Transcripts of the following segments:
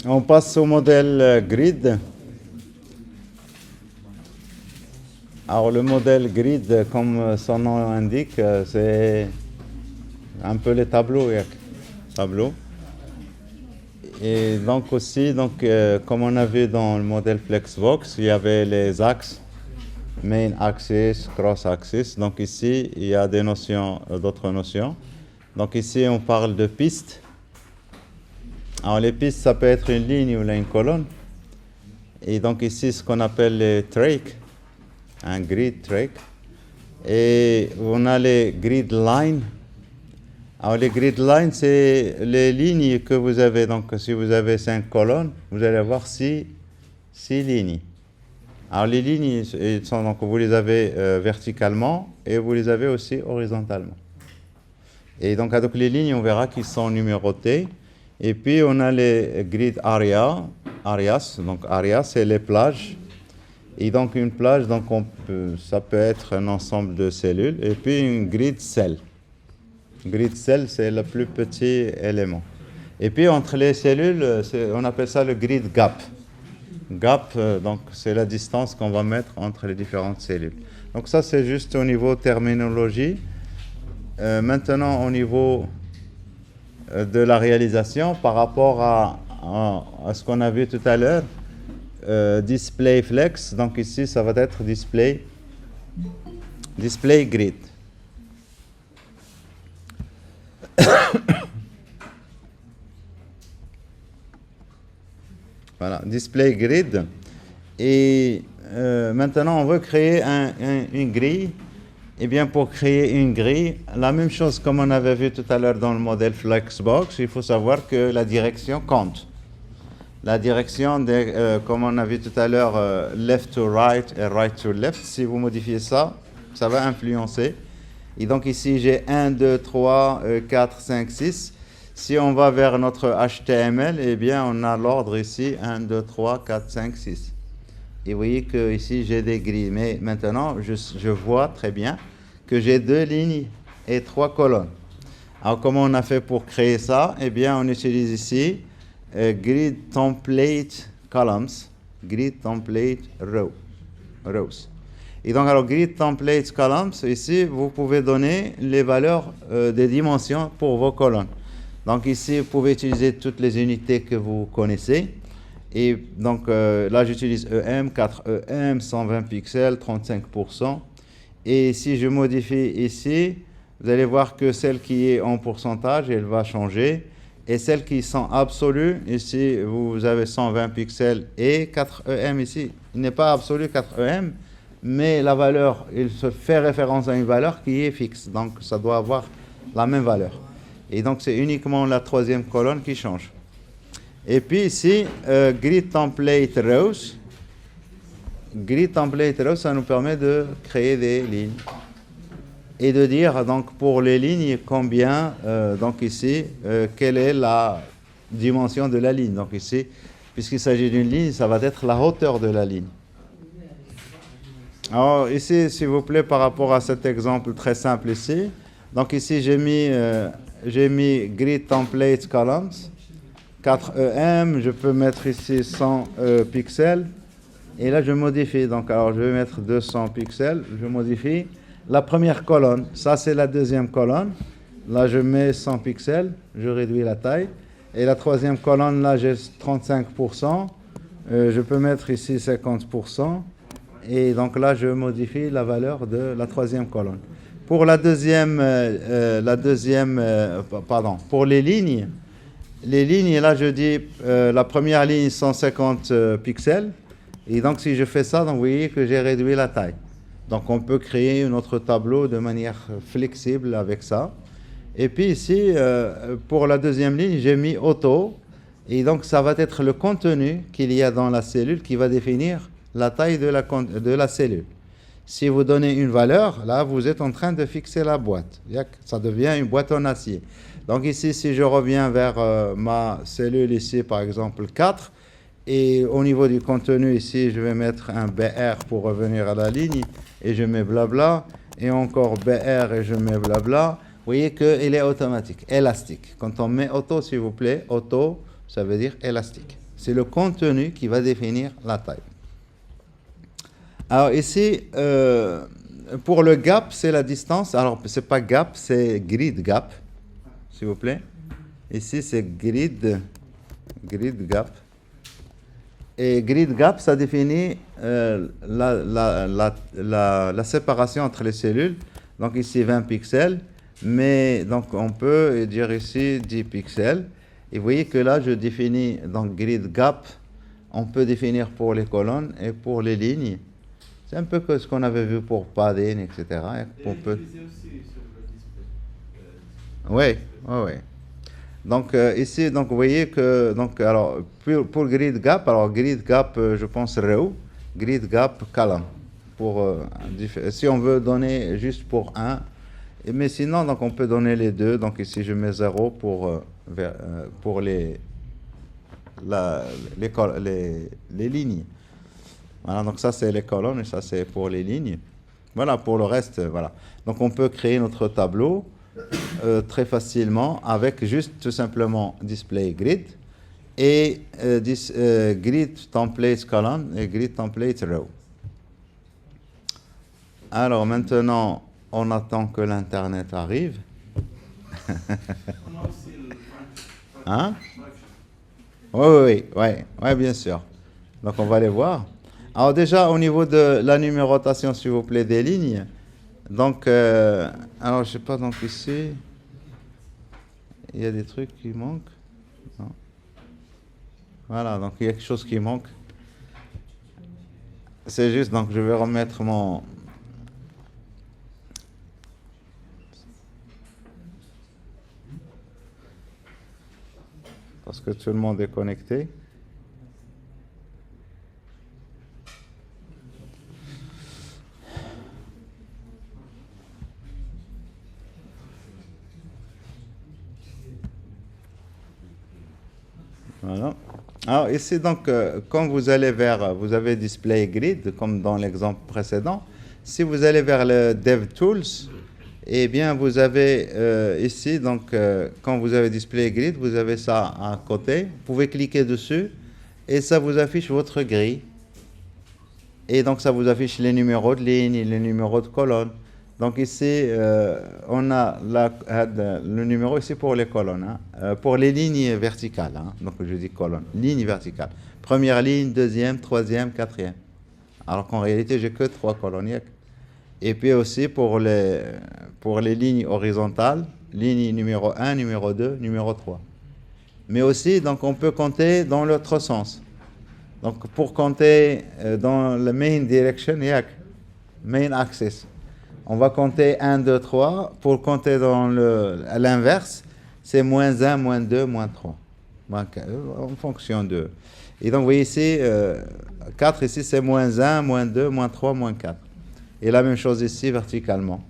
On passe au modèle grid. Alors le modèle grid, comme son nom indique, c'est un peu les tableaux. Et donc aussi, comme on a vu dans le modèle Flexbox, il y avait les axes, main axis, cross axis. Donc ici, il y a des notions, d'autres notions. Donc ici, on parle de pistes. Alors les pistes, ça peut être une ligne ou une colonne. Et donc ici, ce qu'on appelle les tracks, un grid track. Et on a les grid lines. Alors les grid lines, c'est les lignes que vous avez. Donc si vous avez 5 colonnes, vous allez avoir 6 lignes. Alors les lignes, donc, vous les avez verticalement et vous les avez aussi horizontalement. Et donc avec les lignes, on verra qu'ils sont numérotées. Et puis on a les grid areas. Donc areas, c'est les plages. Et donc une plage, donc ça peut être un ensemble de cellules. Et puis une grid cell. Grid cell, c'est le plus petit élément. Et puis entre les cellules, on appelle ça le grid gap. Gap, donc c'est la distance qu'on va mettre entre les différentes cellules. Donc ça, c'est juste au niveau terminologie. Maintenant, au niveau de la réalisation, par rapport à ce qu'on a vu tout à l'heure, display flex, donc ici, ça va être display grid. Voilà, display grid. Et maintenant, on veut créer une grille. Eh bien, pour créer une grille, la même chose comme on avait vu tout à l'heure dans le modèle Flexbox, il faut savoir que la direction compte. La direction, comme on a vu tout à l'heure, left to right et right to left, si vous modifiez ça, ça va influencer. Et donc ici, j'ai 1, 2, 3, 4, 5, 6. Si on va vers notre HTML, eh bien, on a l'ordre ici, 1, 2, 3, 4, 5, 6. Et vous voyez que ici, j'ai des grilles. Mais maintenant, je vois très bien que j'ai 2 lignes et 3 colonnes. Alors, comment on a fait pour créer ça? Eh bien, on utilise ici grid template columns, grid template rows. Et donc, alors, grid template columns, ici, vous pouvez donner les valeurs des dimensions pour vos colonnes. Donc, ici, vous pouvez utiliser toutes les unités que vous connaissez. Et donc, là, j'utilise EM, 4 EM, 120 pixels, 35%. Et si je modifie ici, vous allez voir que celle qui est en pourcentage, elle va changer. Et celles qui sont absolues, ici, vous avez 120 pixels et 4 EM ici. Il n'est pas absolu 4 EM, mais la valeur, il se fait référence à une valeur qui est fixe. Donc, ça doit avoir la même valeur. Et donc, c'est uniquement la troisième colonne qui change. Et puis ici, grid template rows. Grid template rows, ça nous permet de créer des lignes. Et de dire, donc, pour les lignes, combien, donc ici, quelle est la dimension de la ligne. Donc ici, puisqu'il s'agit d'une ligne, ça va être la hauteur de la ligne. Alors ici, s'il vous plaît, par rapport à cet exemple très simple ici, donc ici, j'ai mis grid template columns. 4 EM, je peux mettre ici 100 pixels. Et là, je modifie. Donc, alors, je vais mettre 200 pixels. Je modifie. La première colonne, ça, c'est la deuxième colonne. Là, je mets 100 pixels. Je réduis la taille. Et la troisième colonne, là, j'ai 35%. Je peux mettre ici 50%. Et donc, là, je modifie la valeur de la troisième colonne. Pour pour les lignes, là, je dis la première ligne 150 pixels. Et donc, si je fais ça, donc, vous voyez que j'ai réduit la taille. Donc, on peut créer un autre tableau de manière flexible avec ça. Et puis ici, pour la deuxième ligne, j'ai mis auto. Et donc, ça va être le contenu qu'il y a dans la cellule qui va définir la taille de la cellule. Si vous donnez une valeur, là, vous êtes en train de fixer la boîte. Ça devient une boîte en acier. Donc ici, si je reviens vers ma cellule ici, par exemple 4, et au niveau du contenu ici, je vais mettre un BR pour revenir à la ligne, et je mets blabla, et encore BR et je mets blabla. Vous voyez qu'il est automatique, élastique. Quand on met auto, s'il vous plaît, auto, ça veut dire élastique. C'est le contenu qui va définir la taille. Alors ici, pour le gap, c'est la distance. Alors, c'est pas gap, c'est grid gap, s'il vous plaît. Ici, c'est grid gap. Et grid gap, ça définit la séparation entre les cellules. Donc ici, 20 pixels. Mais donc, on peut dire ici 10 pixels. Et vous voyez que là, je définis donc grid gap. On peut définir pour les colonnes et pour les lignes. C'est un peu que ce qu'on avait vu pour padding, etc. On peut... Oui, oui, oui. Donc ici, donc vous voyez que donc alors pour grid gap, je pense row, grid gap column. Pour si on veut donner juste pour un, mais sinon donc on peut donner les deux. Donc ici je mets 0 pour les lignes. Voilà, donc ça c'est les colonnes et ça c'est pour les lignes. Voilà, pour le reste, voilà. Donc on peut créer notre tableau très facilement avec juste tout simplement display grid et grid template column et grid template row. Alors maintenant, on attend que l'internet arrive. Hein? Oui, bien sûr. Donc on va les voir. Alors déjà au niveau de la numérotation, s'il vous plaît, des lignes. Donc, alors je sais pas, donc ici, il y a des trucs qui manquent. Non. Voilà, donc il y a quelque chose qui manque. C'est juste, donc je vais remettre mon... Parce que tout le monde est connecté. Voilà. Alors ici, donc, quand vous allez vous avez display grid, comme dans l'exemple précédent. Si vous allez vers le DevTools, eh bien, vous avez ici, donc, quand vous avez display grid, vous avez ça à côté. Vous pouvez cliquer dessus et ça vous affiche votre grille. Et donc, ça vous affiche les numéros de ligne, les numéros de colonne. Donc ici, on a le numéro ici pour les colonnes, hein, pour les lignes verticales. Hein, donc je dis colonne, ligne verticale. Première ligne, deuxième, troisième, quatrième. Alors qu'en réalité, j'ai que 3 colonnes. Et puis aussi pour les lignes horizontales, ligne numéro 1, numéro 2, numéro 3. Mais aussi, donc on peut compter dans l'autre sens. Donc pour compter dans la main direction, main axis. On va compter 1, 2, 3. Pour compter à l'inverse, c'est moins 1, moins 2, moins 3. En fonction de... Et donc, vous voyez ici, 4, ici, c'est moins 1, moins 2, moins 3, moins 4. Et la même chose ici, verticalement.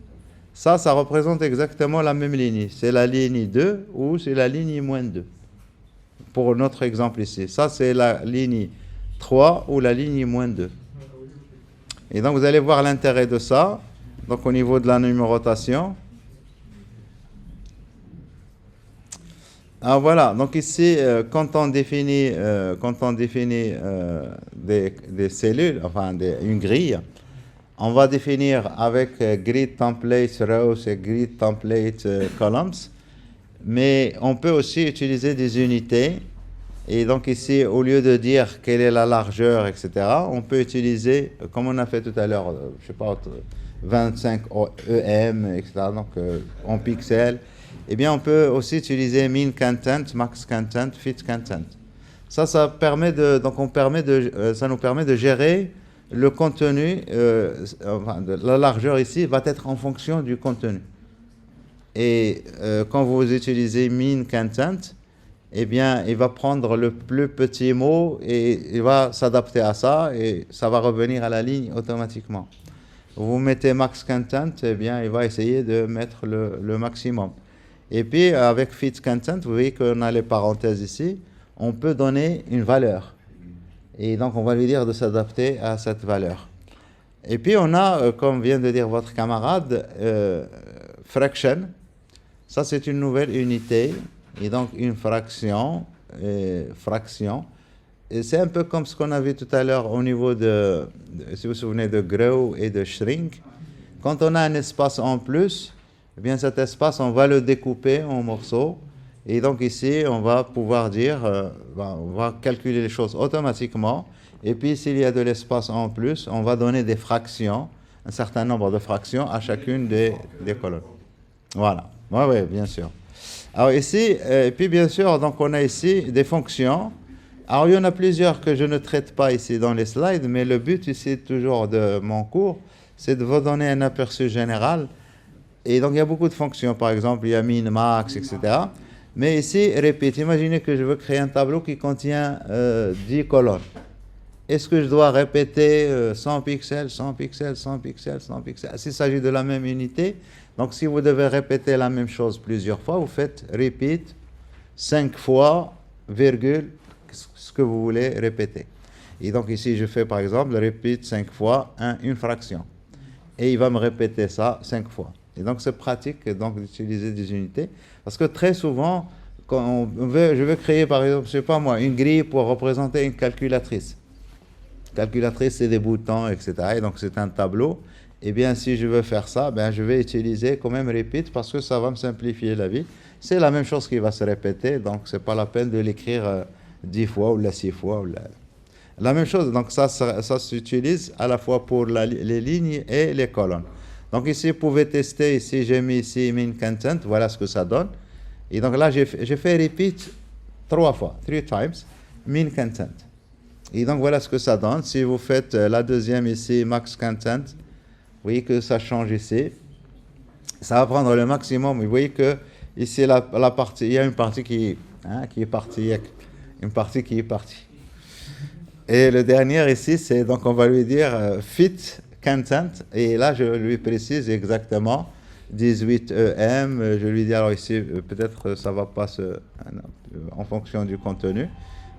Ça représente exactement la même ligne. C'est la ligne 2 ou c'est la ligne moins 2. Pour notre exemple ici. Ça, c'est la ligne 3 ou la ligne moins 2. Et donc, vous allez voir l'intérêt de ça. Donc au niveau de la numérotation. Alors voilà, donc ici, quand on définit des cellules, enfin une grille, on va définir avec grid template rows et grid template columns, mais on peut aussi utiliser des unités. Et donc ici, au lieu de dire quelle est la largeur, etc., on peut utiliser, comme on a fait tout à l'heure, je sais pas, 25 EM, etc., donc en pixels. Eh bien, on peut aussi utiliser min content, max content, fit content. Ça nous permet de gérer le contenu, la largeur ici va être en fonction du contenu. Et quand vous utilisez min content, eh bien, il va prendre le plus petit mot et il va s'adapter à ça et ça va revenir à la ligne automatiquement. Vous mettez max content, eh bien, il va essayer de mettre le maximum. Et puis, avec fit content, vous voyez qu'on a les parenthèses ici, on peut donner une valeur. Et donc, on va lui dire de s'adapter à cette valeur. Et puis, on a, comme vient de dire votre camarade, fraction. Ça, c'est une nouvelle unité. Et donc, une fraction, Et c'est un peu comme ce qu'on a vu tout à l'heure au niveau si vous vous souvenez de grow et de shrink. Quand on a un espace en plus, eh bien cet espace, on va le découper en morceaux. Et donc ici, on va pouvoir dire, on va calculer les choses automatiquement. Et puis s'il y a de l'espace en plus, on va donner des fractions, un certain nombre de fractions à chacune des colonnes. Voilà. Oui, oui, bien sûr. Alors ici, et puis bien sûr, donc on a ici des fonctions. Alors il y en a plusieurs que je ne traite pas ici dans les slides, mais le but ici toujours de mon cours, c'est de vous donner un aperçu général. Et donc il y a beaucoup de fonctions, par exemple, il y a min, max, etc. Mais ici, répète, imaginez que je veux créer un tableau qui contient 10 colonnes. Est-ce que je dois répéter 100 pixels, 100 pixels, 100 pixels, 100 pixels? S'il s'agit de la même unité, donc si vous devez répéter la même chose plusieurs fois, vous faites repeat 5 fois, virgule, ce que vous voulez répéter. Et donc ici, je fais par exemple repeat 5 fois une fraction. Et il va me répéter ça 5 fois. Et donc c'est pratique donc d'utiliser des unités. Parce que très souvent, quand je veux créer par exemple, je sais pas moi, une grille pour représenter une calculatrice. Calculatrice, c'est des boutons, etc. Et donc c'est un tableau. Eh bien, si je veux faire ça, ben, je vais utiliser quand même repeat parce que ça va me simplifier la vie. C'est la même chose qui va se répéter, donc c'est pas la peine de l'écrire 10 fois ou 6 fois. La même chose, donc ça s'utilise à la fois pour les lignes et les colonnes. Donc ici, vous pouvez tester, ici j'ai mis ici min content, voilà ce que ça donne. Et donc là, j'ai fait repeat 3 fois, 3 times, min content. Et donc voilà ce que ça donne. Si vous faites la deuxième ici, max content, vous voyez que ça change ici. Ça va prendre le maximum. Vous voyez que ici, la partie, il y a une partie qui est partie. Une partie qui est partie. Et le dernier ici, c'est donc on va lui dire fit content. Et là, je lui précise exactement 18 EM. Je lui dis alors ici, peut-être ça va pas en fonction du contenu.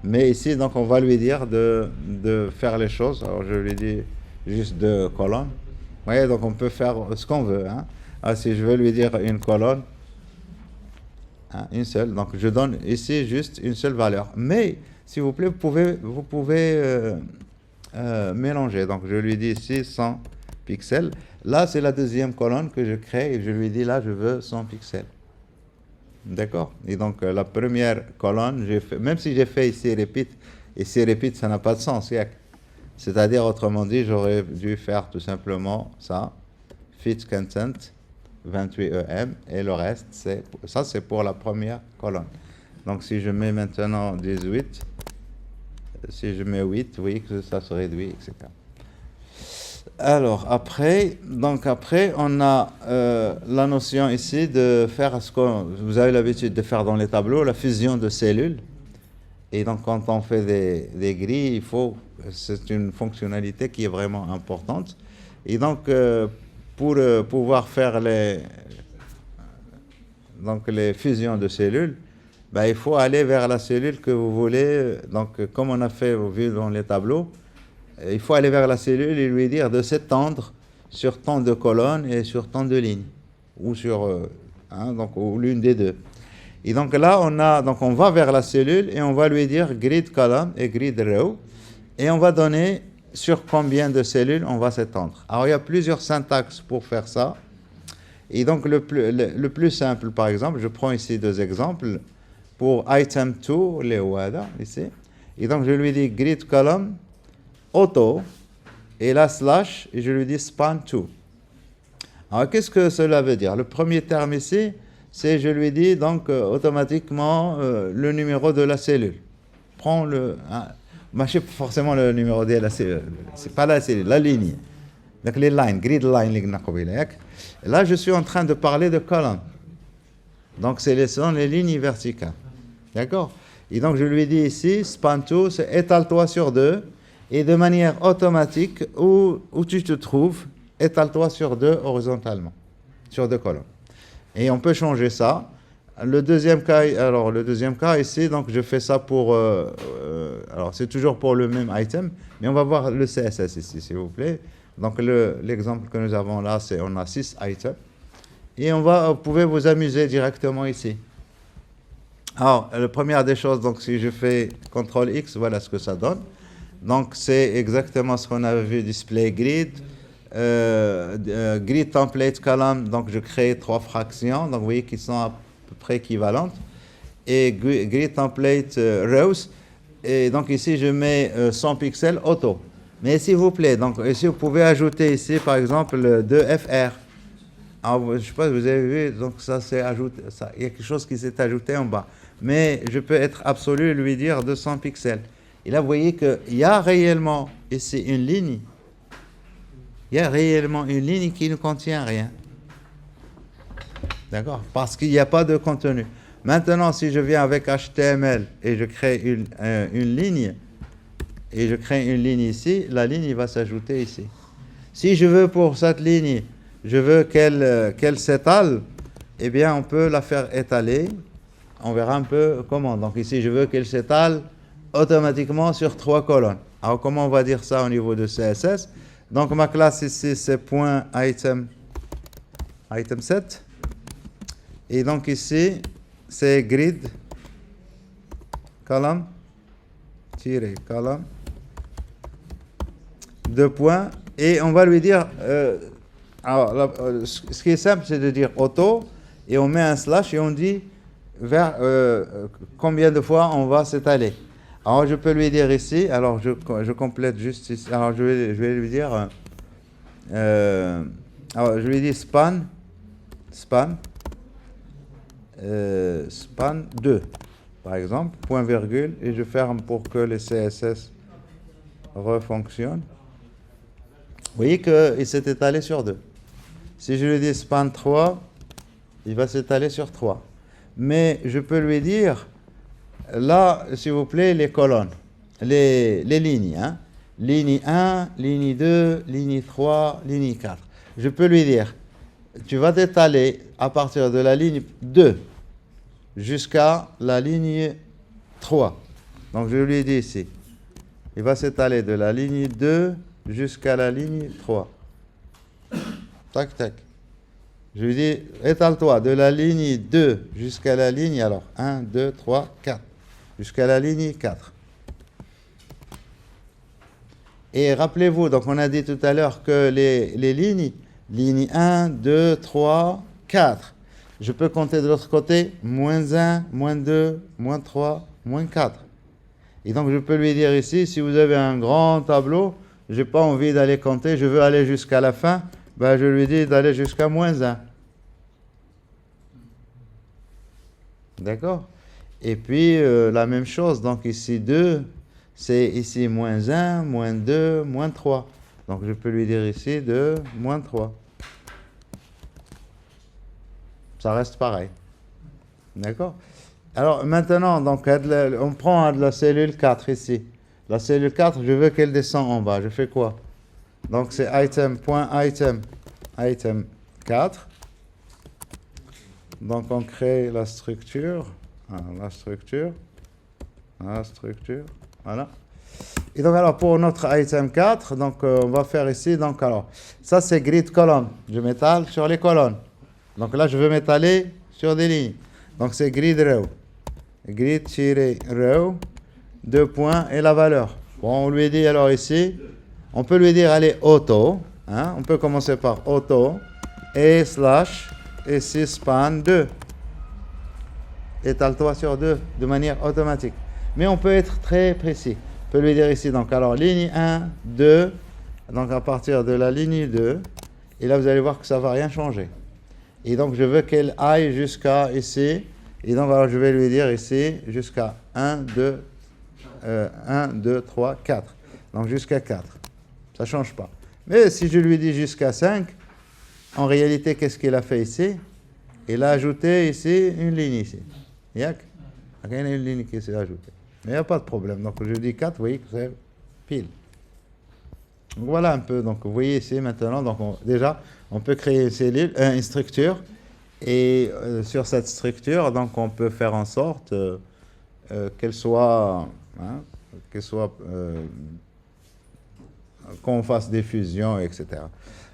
Mais ici, donc on va lui dire de faire les choses. Alors je lui dis juste 2 colonnes. Vous voyez, donc on peut faire ce qu'on veut. Alors, si je veux lui dire une colonne, une seule, donc je donne ici juste une seule valeur. Mais, s'il vous plaît, vous pouvez mélanger. Donc je lui dis ici 100 pixels. Là, c'est la deuxième colonne que je crée et je lui dis là, je veux 100 pixels. D'accord? Et donc la première colonne, même si j'ai fait ici repeat, ici repeat, ça n'a pas de sens. C'est-à-dire, autrement dit, j'aurais dû faire tout simplement ça, fit content, 28 EM, et le reste, ça c'est pour la première colonne. Donc si je mets maintenant 18, si je mets 8, vous voyez que ça se réduit, etc. Alors après, on a la notion ici de faire ce que vous avez l'habitude de faire dans les tableaux, la fusion de cellules. Et donc quand on fait des grilles, c'est une fonctionnalité qui est vraiment importante. Et donc pour pouvoir faire les fusions de cellules, ben, il faut aller vers la cellule que vous voulez. Donc comme on a vu dans les tableaux, il faut aller vers la cellule et lui dire de s'étendre sur tant de colonnes et sur tant de lignes, ou ou l'une des deux. Et donc là, on va vers la cellule et on va lui dire grid column et grid row, et on va donner sur combien de cellules on va s'étendre. Alors il y a plusieurs syntaxes pour faire ça. Et donc le plus simple, par exemple, je prends ici 2 exemples. Pour item 2, les WADA, ici. Et donc je lui dis grid column, auto, et là slash, et je lui dis span 2. Alors qu'est-ce que cela veut dire? Le premier terme ici, c'est je lui dis donc automatiquement le numéro de la cellule. Prends je sais forcément le numéro de la cellule. C'est pas la cellule, la ligne. Donc les lines, grid line. Là, je suis en train de parler de colonne. Donc ce sont les lignes verticales. D'accord? Et donc je lui dis ici, span 2, c'est étale-toi sur 2. Et de manière automatique, où tu te trouves, étale-toi sur 2 horizontalement, sur 2 colonnes. Et on peut changer ça. Le deuxième cas ici, donc je fais ça pour... alors c'est toujours pour le même item, mais on va voir le CSS ici, s'il vous plaît. Donc l'exemple que nous avons là, c'est on a 6 items. Et vous pouvez vous amuser directement ici. Alors, la première des choses, donc si je fais CTRL X, voilà ce que ça donne. Donc, c'est exactement ce qu'on avait vu, display grid. Grid template column, donc je crée 3 fractions, donc vous voyez qu'ils sont à peu près équivalentes. Et grid template rows, et donc ici je mets 100 pixels auto. Mais s'il vous plaît, donc ici vous pouvez ajouter ici par exemple 2FR. Alors, je ne sais pas si vous avez vu, donc ça c'est ajouté, il y a quelque chose qui s'est ajouté en bas. Mais je peux être absolu et lui dire 200 pixels. Et là vous voyez qu'il y a réellement ici une ligne. Il y a réellement une ligne qui ne contient rien. D'accord? Parce qu'il n'y a pas de contenu. Maintenant, si je viens avec HTML et je crée une ligne, et je crée une ligne ici, la ligne va s'ajouter ici. Si je veux pour cette ligne, je veux qu'elle s'étale, eh bien, on peut la faire étaler. On verra un peu comment. Donc ici, je veux qu'elle s'étale automatiquement sur 3 colonnes. Alors, comment on va dire ça au niveau de CSS? Donc ma classe ici c'est .item 7 et donc ici c'est grid column column 2 points et on va lui dire alors ce qui est simple c'est de dire auto et on met un slash et on dit vers combien de fois on va s'étaler. Alors, je peux lui dire ici, alors je complète juste ici, alors je vais lui dire, alors je lui dis span 2, par exemple, point virgule, et je ferme pour que le CSS refonctionne. Vous voyez qu'il s'est étalé sur 2. Si je lui dis span 3, il va s'étaler sur 3. Mais je peux lui dire, là, s'il vous plaît, les colonnes, les lignes. Hein. Ligne 1, ligne 2, ligne 3, ligne 4. Je peux lui dire, tu vas t'étaler à partir de la ligne 2 jusqu'à la ligne 3. Donc, je lui dis ici, il va s'étaler de la ligne 2 jusqu'à la ligne 3. Tac, tac. Je lui dis, étale-toi de la ligne 2 jusqu'à la ligne, alors, 1, 2, 3, 4. Jusqu'à la ligne 4. Et rappelez-vous, donc on a dit tout à l'heure que les lignes, ligne 1, 2, 3, 4. Je peux compter de l'autre côté, moins 1, moins 2, moins 3, moins 4. Et donc je peux lui dire ici, si vous avez un grand tableau, je n'ai pas envie d'aller compter, je veux aller jusqu'à la fin, ben je lui dis d'aller jusqu'à moins 1. D'accord? Et puis, la même chose, donc ici 2, c'est ici moins 1, moins 2, moins 3. Donc, je peux lui dire ici de moins 3. Ça reste pareil. D'accord? Alors, maintenant, donc, on prend la cellule 4 ici. La cellule 4, je veux qu'elle descende en bas. Je fais quoi? Donc, c'est item 4. Donc, on crée la structure. La structure, voilà. Et donc, alors, pour notre item 4, donc, on va faire ici, donc, alors, ça, c'est grid column. Je m'étale sur les colonnes. Donc, là, je veux m'étaler sur des lignes. Donc, c'est grid row. Grid-row, 2 points, et la valeur. Bon, on lui dit, alors, ici, on peut lui dire, allez, auto. Hein, on peut commencer par auto, et slash, et 6 span 2. Étale-toi sur 2 de manière automatique. Mais on peut être très précis. On peut lui dire ici, donc, alors, ligne 1, 2, donc à partir de la ligne 2, et là, vous allez voir que ça ne va rien changer. Et donc, je veux qu'elle aille jusqu'à ici, et donc, alors, je vais lui dire ici, jusqu'à 1, 2, 3, 4. Donc, jusqu'à 4. Ça ne change pas. Mais si je lui dis jusqu'à 5, en réalité, qu'est-ce qu'il a fait ici? Il a ajouté ici une ligne ici. Il y a une ligne qui s'est ajoutée. Mais il n'y a pas de problème. Donc, je dis 4, vous voyez que c'est pile. Donc, voilà un peu. Donc, vous voyez ici maintenant, donc déjà, on peut créer une cellule, une structure. Et sur cette structure, donc, on peut faire en sorte qu'elle soit, qu'on fasse des fusions, etc.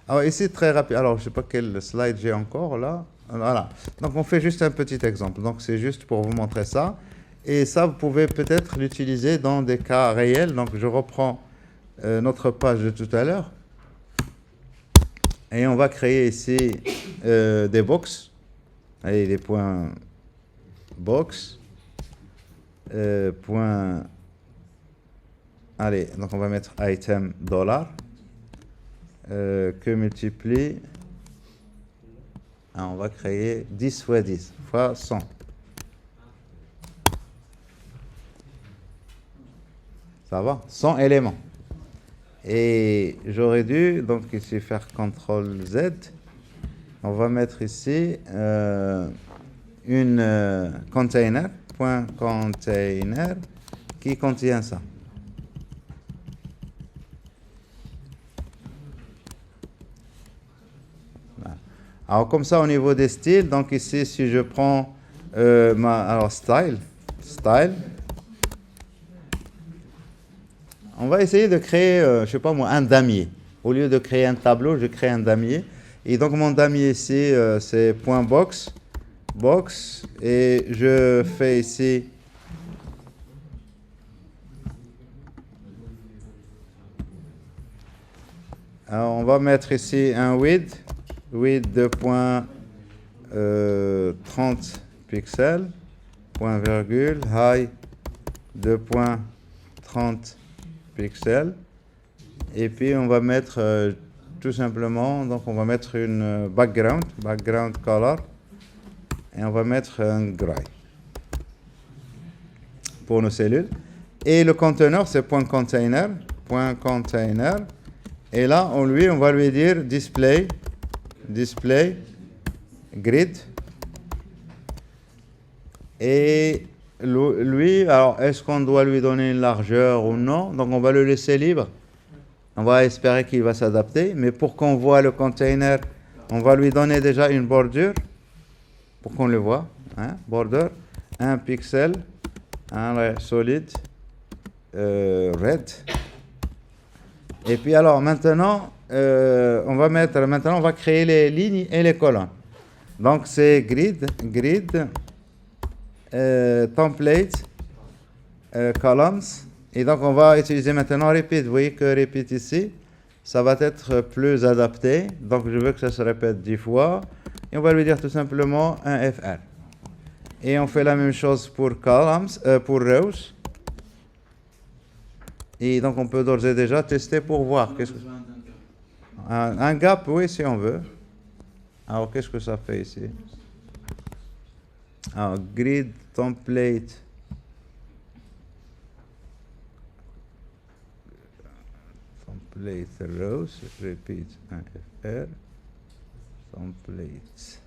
Alors ici, très rapide. Alors, je ne sais pas quel slide j'ai encore là. Voilà. Donc, on fait juste un petit exemple. Donc, c'est juste pour vous montrer ça. Et ça, vous pouvez peut-être l'utiliser dans des cas réels. Donc, je reprends notre page de tout à l'heure. Et on va créer ici des box. Allez, des points box. Point. Allez, donc on va mettre item dollar. Que multiplie. On va créer 10 fois 10 fois 100. Ça va? 100 éléments. Et j'aurais dû, donc ici, faire CTRL Z. On va mettre ici une container, point container, qui contient ça. Voilà. Alors, comme ça, au niveau des styles, donc ici, si je prends alors style, on va essayer de créer, je sais pas moi, un damier. Au lieu de créer un tableau, je crée un damier. Et donc mon damier ici, c'est point box, et je fais ici alors on va mettre ici un width de point 30 pixels, point virgule, height de point 30 pixels, et puis on va mettre tout simplement, donc on va mettre une background color, et on va mettre un gray pour nos cellules. Et le conteneur, c'est point container, et là, on va lui dire display grid. Et lui, alors, est-ce qu'on doit lui donner une largeur ou non? Donc, on va le laisser libre. On va espérer qu'il va s'adapter. Mais pour qu'on voit le container, on va lui donner déjà une bordure pour qu'on le voit. Hein? Border, 1 pixel, un solide, red. Et puis alors maintenant, on va créer les lignes et les colonnes. Donc c'est grid, template, columns. Et donc on va utiliser maintenant repeat. Vous voyez que repeat ici, ça va être plus adapté. Donc je veux que ça se répète 10 fois. Et on va lui dire tout simplement un FR. Et on fait la même chose pour columns, pour rows. Et donc on peut d'ores et déjà tester pour voir. Un gap, oui, si on veut. Alors qu'est-ce que ça fait ici? Alors grid template. Template rows, repeat un FR. Template.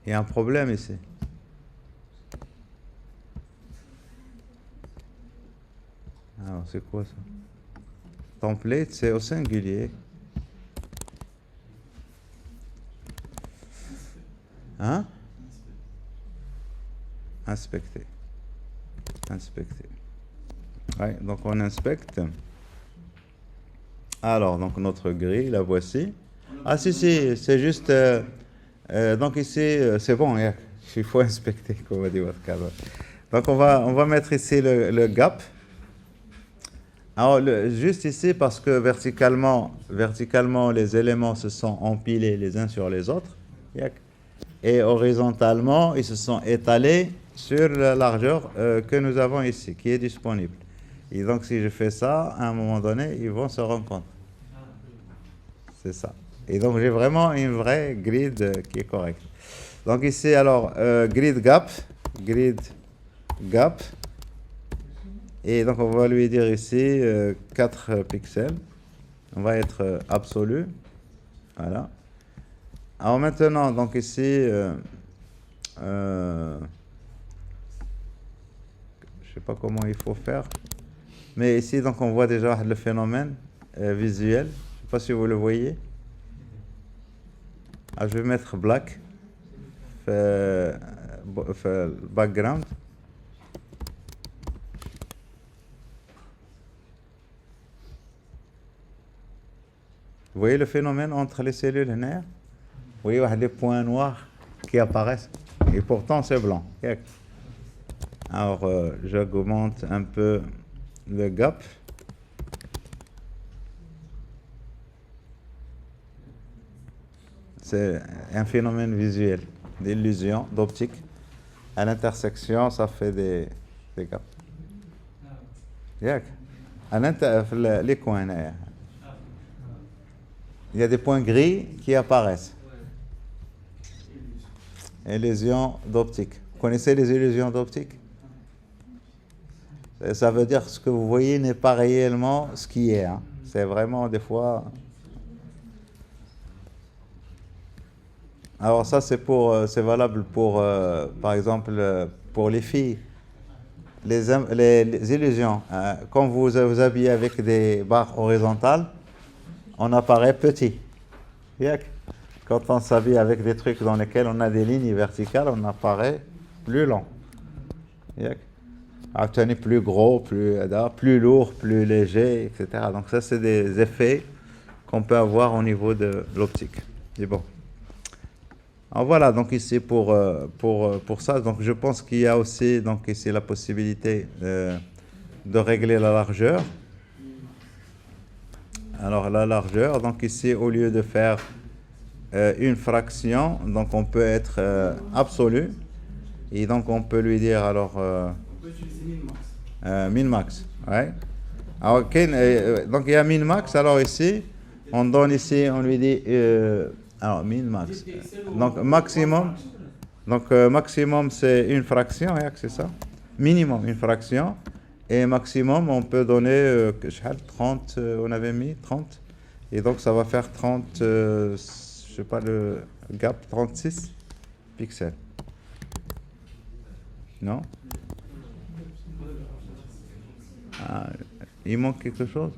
Il y a un problème ici. Alors, c'est quoi ça? Template, c'est au singulier. Hein? Inspecter. Ouais, donc on inspecte. Alors, donc notre grille, la voici. Ah si, c'est juste... donc ici, c'est bon, il faut inspecter, comme va dire votre cadre. Donc on va mettre ici le gap. Alors, juste ici, parce que verticalement, les éléments se sont empilés les uns sur les autres. Et horizontalement, ils se sont étalés sur la largeur que nous avons ici, qui est disponible. Et donc, si je fais ça, à un moment donné, ils vont se rencontrer. C'est ça. Et donc, j'ai vraiment une vraie grid qui est correcte. Donc, ici, alors, grid gap. Et donc, on va lui dire ici 4 pixels. On va être absolu. Voilà. Alors maintenant, donc ici, je ne sais pas comment il faut faire. Mais ici, donc, on voit déjà le phénomène visuel. Je ne sais pas si vous le voyez. Alors, je vais mettre black. Background. Vous voyez le phénomène entre les cellules là? Vous voyez les points noirs qui apparaissent et pourtant c'est blanc. Alors j'augmente un peu le gap. C'est un phénomène visuel, d'illusion, d'optique. À l'intersection, ça fait des gaps. Les coins, il y a des points gris qui apparaissent. Illusion d'optique. Vous connaissez les illusions d'optique? Ça veut dire que ce que vous voyez n'est pas réellement ce qui est. Hein. C'est vraiment des fois... Alors ça c'est valable pour, par exemple, pour les filles. Les illusions. Quand vous vous habillez avec des barres horizontales, on apparaît petit. Quand on s'habille avec des trucs dans lesquels on a des lignes verticales, on apparaît plus long. Plus gros, plus lourd, plus léger, etc. Donc ça c'est des effets qu'on peut avoir au niveau de l'optique. C'est bon. Alors voilà, donc ici pour ça, donc je pense qu'il y a aussi donc ici la possibilité de régler la largeur. Alors la largeur, donc ici au lieu de faire une fraction, donc on peut être absolu, et donc on peut lui dire alors On peut utiliser min-max. Min-max, ouais. Alors donc il y a min-max, alors ici on donne ici, on lui dit alors min-max. Donc maximum, maximum c'est une fraction, c'est ça. Minimum une fraction. Et maximum on peut donner 30, on avait mis 30. Et donc ça va faire 30, je sais pas le gap, 36 pixels. Non? Il manque quelque chose?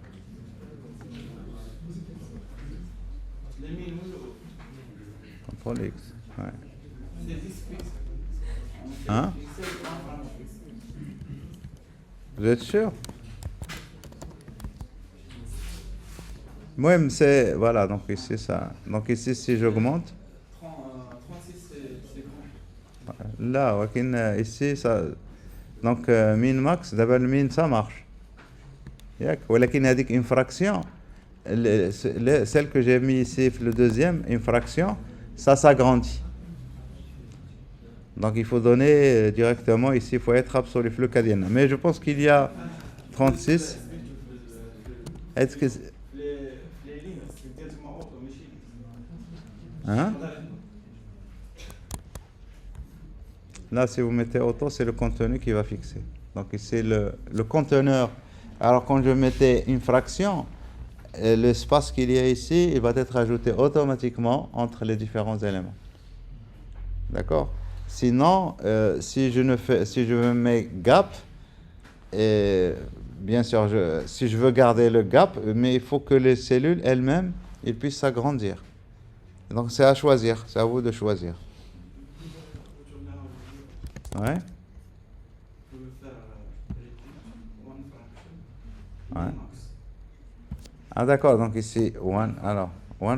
CTRL X. Ouais. Hein? Vous êtes sûr? Moi, c'est... Voilà, donc ici, ça... Donc ici, si j'augmente... 36, c'est grand. Là, ici, ça... Donc, min-max, d'abord le min, ça marche. ولكن هذيك une fraction, celle que j'ai mis ici, le deuxième, une fraction, ça s'agrandit. Donc il faut donner directement ici, il faut être absolu flucadienne. Mais je pense qu'il y a 36. Est-ce que les lignes, c'est quasiment auto, hein? Là, si vous mettez auto, c'est le contenu qui va fixer. Donc ici, le conteneur. Alors quand je mettais une fraction, l'espace qu'il y a ici, il va être ajouté automatiquement entre les différents éléments. D'accord? Sinon, si je me mets gap, et bien sûr, si je veux garder le gap, mais il faut que les cellules elles-mêmes, ils puissent s'agrandir. Donc c'est à choisir, c'est à vous de choisir. Ouais. Ouais. Ah d'accord, donc ici, one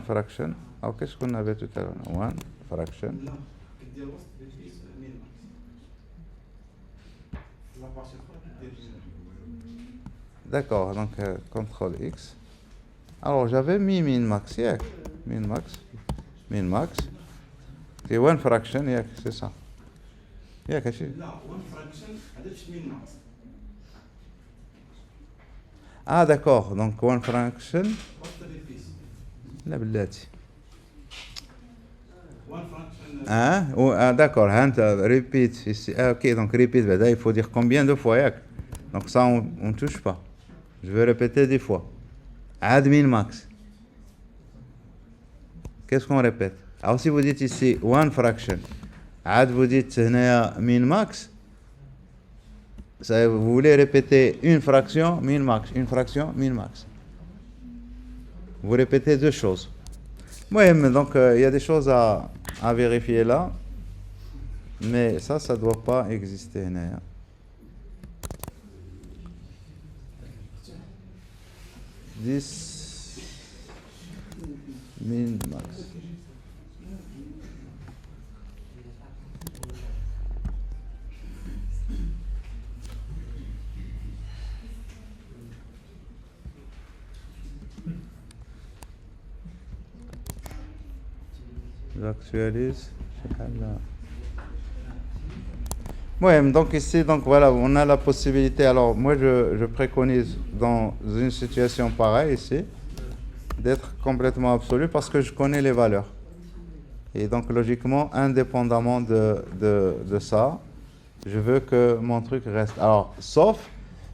fraction. Alors qu'est-ce qu'on avait tout à l'heure? One fraction. D'accord, donc CTRL X. Alors j'avais mis min-max, min-max. C'est one fraction, c'est ça. لا one fraction هذاش min-max. Ah d'accord, donc one fraction. لا بلاتي. One fraction. D'accord, repeat ici. Ok, donc repeat, il faut dire combien de fois, donc ça on ne touche pas. Je vais répéter 10 fois. Add min-max. Qu'est-ce qu'on répète? Alors si vous dites ici one fraction, add vous dites min-max, vous voulez répéter une fraction, min-max, une fraction, min-max. Vous répétez deux choses. Oui, mais donc il y a des choses à vérifier là, mais ça ne doit pas exister. 10. min max. J'actualise. Oui, donc ici, donc voilà, on a la possibilité. Alors moi, je préconise dans une situation pareille ici d'être complètement absolu parce que je connais les valeurs. Et donc logiquement, indépendamment de ça, je veux que mon truc reste. Alors, sauf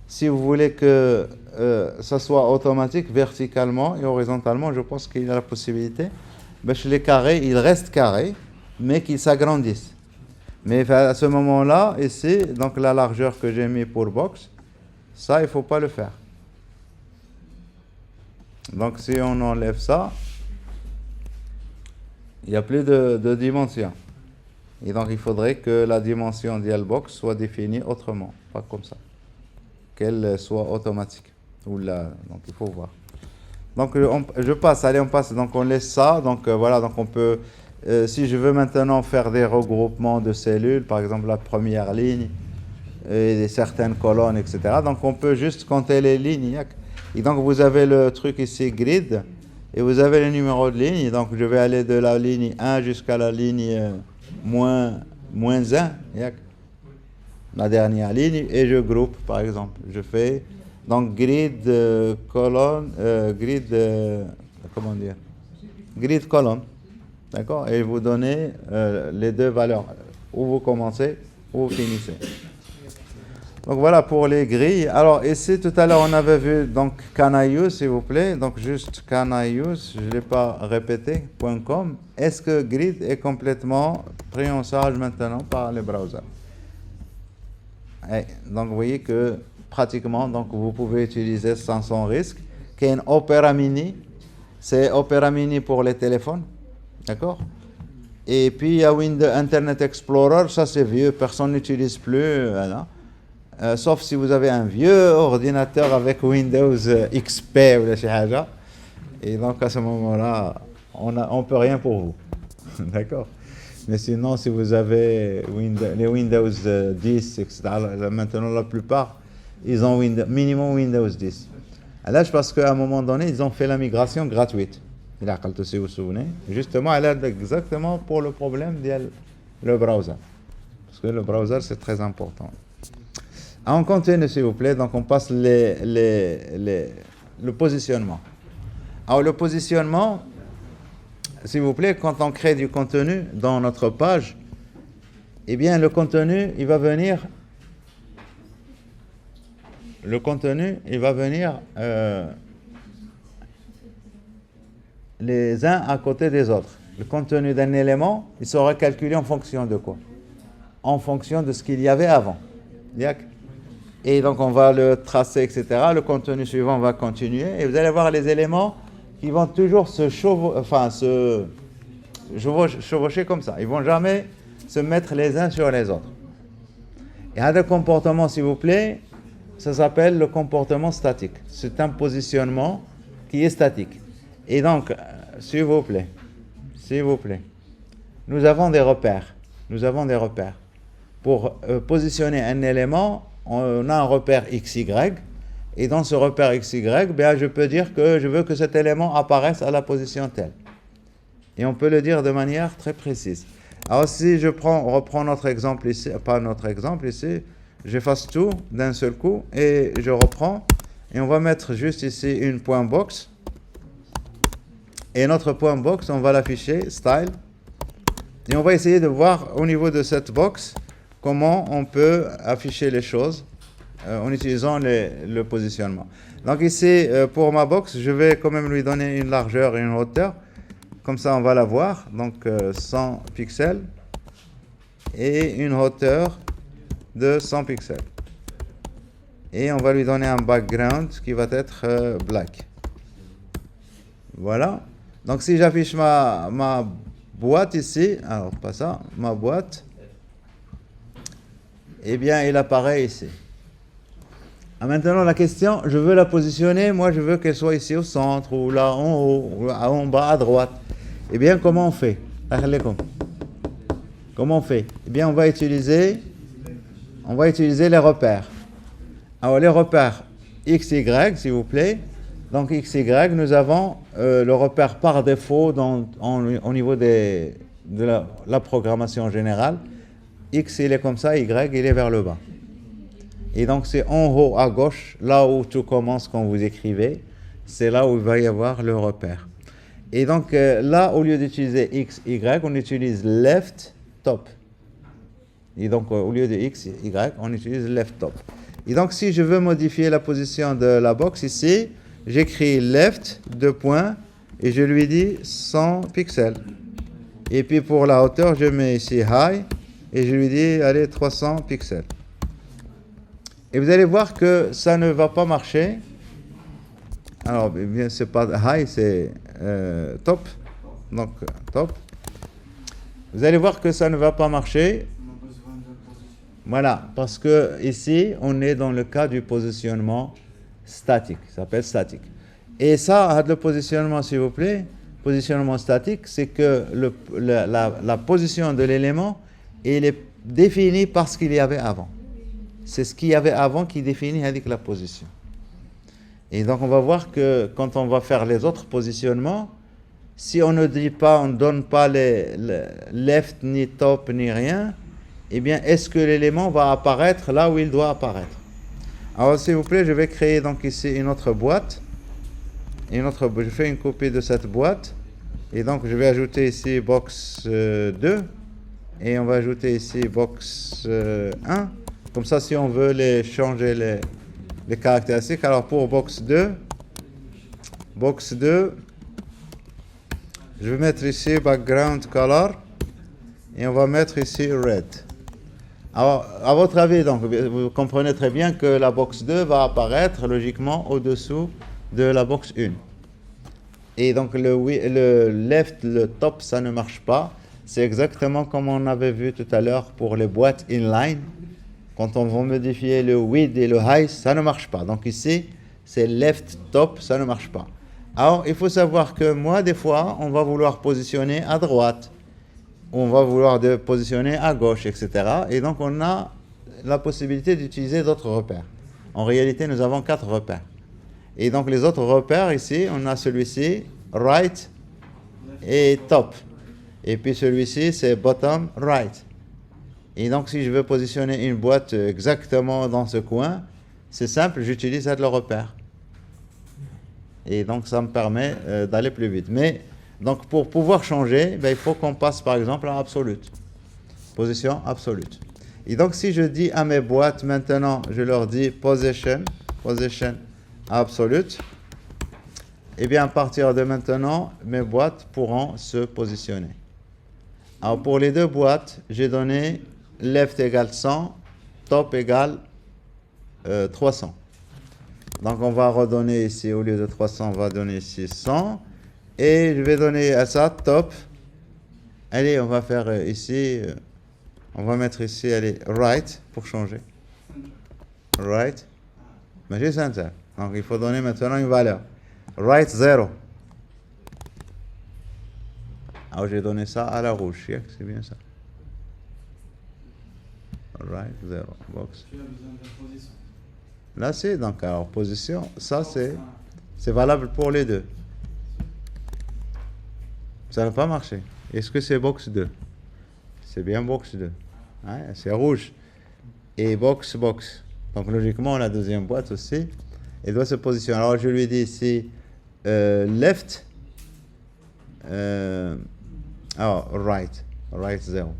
si vous voulez que ça soit automatique, verticalement et horizontalement, je pense qu'il y a la possibilité. Ben, chez les carrés, ils restent carrés, mais qu'ils s'agrandissent. Mais à ce moment-là, ici, donc la largeur que j'ai mis pour box, ça, il ne faut pas le faire. Donc si on enlève ça, il n'y a plus de dimension. Et donc il faudrait que la dimension d'Yalbox soit définie autrement, pas comme ça. Qu'elle soit automatique. Donc il faut voir. Donc je passe, allez on passe, donc on laisse ça, donc voilà, donc on peut, si je veux maintenant faire des regroupements de cellules, par exemple la première ligne, et certaines colonnes, etc. Donc on peut juste compter les lignes. Et donc vous avez le truc ici, grid, et vous avez le numéro de ligne, donc je vais aller de la ligne 1 jusqu'à la ligne moins 1, la dernière ligne, et je groupe par exemple. Je fais donc grid colonne, comment dire, grid colonne, d'accord, et vous donnez les deux valeurs, où vous commencez, où vous finissez. Donc voilà pour les grilles. Alors ici tout à l'heure on avait vu donc can I use, s'il vous plaît, donc juste can I use, je ne l'ai pas répété, .com. Est-ce que grid est complètement pris en charge maintenant par les browsers? Et donc vous voyez que pratiquement donc vous pouvez utiliser sans risque. Qu'il y a une Opera Mini, c'est Opera Mini pour les téléphones, d'accord? Et puis il y a Windows Internet Explorer, ça c'est vieux, personne n'utilise plus, voilà. Sauf si vous avez un vieux ordinateur avec Windows XP ou la chose. Et donc à ce moment-là, on ne peut rien pour vous. D'accord? Mais sinon, si vous avez les Windows 10, etc., maintenant la plupart, ils ont minimum Windows 10. Là, parce qu'à un moment donné, ils ont fait la migration gratuite. Si vous vous souvenez. Justement, elle est exactement pour le problème du browser. Parce que le browser, c'est très important. On continue, s'il vous plaît. Donc, on passe le positionnement. Alors, le positionnement, s'il vous plaît, quand on crée du contenu dans notre page, eh bien, le contenu, il va venir les uns à côté des autres. Le contenu d'un élément, il sera calculé en fonction de quoi? En fonction de ce qu'il y avait avant. Et donc, on va le tracer, etc. Le contenu suivant va continuer. Et vous allez voir les éléments qui vont toujours se chevaucher comme ça. Ils ne vont jamais se mettre les uns sur les autres. Et un comportement, s'il vous plaît, ça s'appelle le comportement statique. C'est un positionnement qui est statique. Et donc, s'il vous plaît, nous avons des repères. Pour positionner un élément, on a un repère XY, et dans ce repère XY, je peux dire que je veux que cet élément apparaisse à la position telle. Et on peut le dire de manière très précise. Alors si je reprends notre exemple ici, j'efface tout d'un seul coup, et je reprends, et on va mettre juste ici une point box, et notre point box, on va l'afficher, style, et on va essayer de voir au niveau de cette box, comment on peut afficher les choses en utilisant le positionnement. Donc ici, pour ma box, je vais quand même lui donner une largeur et une hauteur. Comme ça, on va la voir. Donc 100 pixels et une hauteur de 100 pixels. Et on va lui donner un background qui va être black. Voilà. Donc si j'affiche ma boîte ici, alors pas ça, ma boîte, eh bien, il apparaît ici. Ah, maintenant, la question, je veux la positionner, moi je veux qu'elle soit ici au centre, ou là en haut, ou là en bas à droite. Eh bien, comment on fait? Comment on fait? Eh bien, on va utiliser les repères. Alors, les repères X, Y, s'il vous plaît. Donc, X, Y, nous avons le repère par défaut au niveau de la programmation générale. X, il est comme ça, Y, il est vers le bas. Et donc, c'est en haut à gauche, là où tout commence quand vous écrivez. C'est là où il va y avoir le repère. Et donc, là, au lieu d'utiliser X, Y, on utilise left, top. Et donc, au lieu de X, Y, on utilise left, top. Et donc, si je veux modifier la position de la box ici, j'écris left, 2 points, et je lui dis 100 pixels. Et puis, pour la hauteur, je mets ici high, et je lui dis, allez, 300 pixels. Et vous allez voir que ça ne va pas marcher. Alors, bien, c'est pas high, c'est top. Donc, top. Vous allez voir que ça ne va pas marcher. Voilà, parce que ici, on est dans le cas du positionnement statique. Ça s'appelle statique. Et ça, le positionnement, s'il vous plaît, positionnement statique, c'est que la position de l'élément, il est définie par ce qu'il y avait avant. C'est ce qu'il y avait avant qui définit avec la position. Et donc, on va voir que quand on va faire les autres positionnements, si on ne dit pas, on ne donne pas les left, ni top, ni rien, eh bien, est-ce que l'élément va apparaître là où il doit apparaître? Alors, s'il vous plaît, je vais créer donc ici une autre boîte. Je fais une copie de cette boîte. Et donc, je vais ajouter ici box 2. Et on va ajouter ici box 1. Comme ça, si on veut changer les caractéristiques. Alors, pour box 2, je vais mettre ici background color. Et on va mettre ici red. Alors, à votre avis, donc, vous comprenez très bien que la box 2 va apparaître logiquement au-dessous de la box 1. Et donc, le left, le top, ça ne marche pas. C'est exactement comme on avait vu tout à l'heure pour les boîtes inline. Quand on va modifier le width et le height, ça ne marche pas. Donc ici, c'est left, top, ça ne marche pas. Alors, il faut savoir que moi, des fois, on va vouloir positionner à droite. On va vouloir positionner à gauche, etc. Et donc, on a la possibilité d'utiliser d'autres repères. En réalité, nous avons 4 repères. Et donc, les autres repères, ici, on a celui-ci, right et top. Et puis, celui-ci, c'est bottom, right. Et donc, si je veux positionner une boîte exactement dans ce coin, c'est simple, j'utilise le repère. Et donc, ça me permet d'aller plus vite. Mais, donc, pour pouvoir changer, il faut qu'on passe, par exemple, à absolute. Position absolute. Et donc, si je dis à mes boîtes, maintenant, je leur dis position absolute, et bien, à partir de maintenant, mes boîtes pourront se positionner. Alors, pour les deux boîtes, j'ai donné left égale 100, top égale 300. Donc, on va redonner ici, au lieu de 300, on va donner ici 100. Et je vais donner à ça top. Allez, on va faire ici, on va mettre ici, allez, right, pour changer. Right. Mais j'ai center. Donc, il faut donner maintenant une valeur. Right 0. Alors, j'ai donné ça à la rouge. C'est bien ça. Right 0. Box. Tu as besoin de position. Là, c'est donc, alors, position. Ça, c'est valable pour les deux. Ça n'a pas marché. Est-ce que c'est box 2? C'est bien box 2. Hein, c'est rouge. Et box. Donc, logiquement, la deuxième boîte aussi, elle doit se positionner. Alors, je lui dis ici, left. Right 0.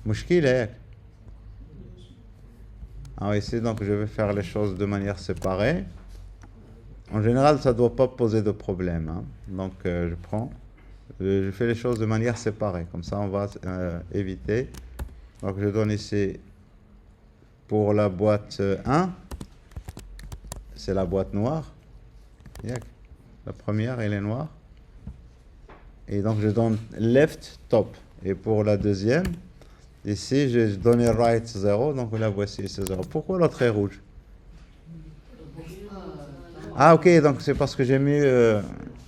مشكلة هيك. Alors ici, donc, je vais faire les choses de manière séparée. En général, ça ne doit pas poser de problème. Hein. Donc, je fais les choses de manière séparée. Comme ça, on va éviter. Donc, je donne ici, pour la boîte 1, c'est la boîte noire. La première, elle est noire. Et donc, je donne left, top. Et pour la deuxième, Ici, j'ai donné right 0, donc là, voici c'est 0. Pourquoi l'autre est rouge? Ah, ok, donc c'est parce que j'ai mis...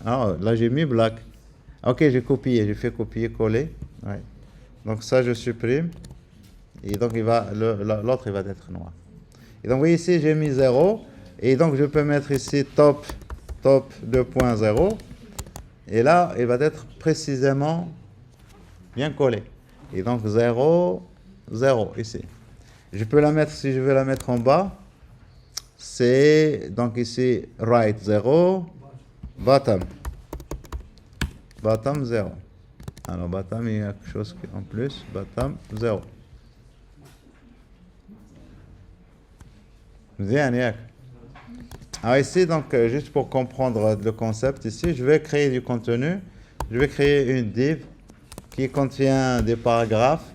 là, j'ai mis black. Ok, j'ai copié, j'ai fait copier-coller. Ouais. Donc ça, je supprime. Et donc, l'autre, il va être noir. Et donc, vous voyez ici, j'ai mis 0. Et donc, je peux mettre ici top 2.0. Et là, il va être précisément bien collé. Et donc, 0, 0, ici. Je peux la mettre, si je veux la mettre en bas, c'est, donc ici, right 0, bottom. Bottom 0. Alors, bottom, il y a quelque chose en plus. Bottom 0. Bien, Yak. Alors ici, donc, juste pour comprendre le concept, ici, je vais créer du contenu. Je vais créer une div qui contient des paragraphes.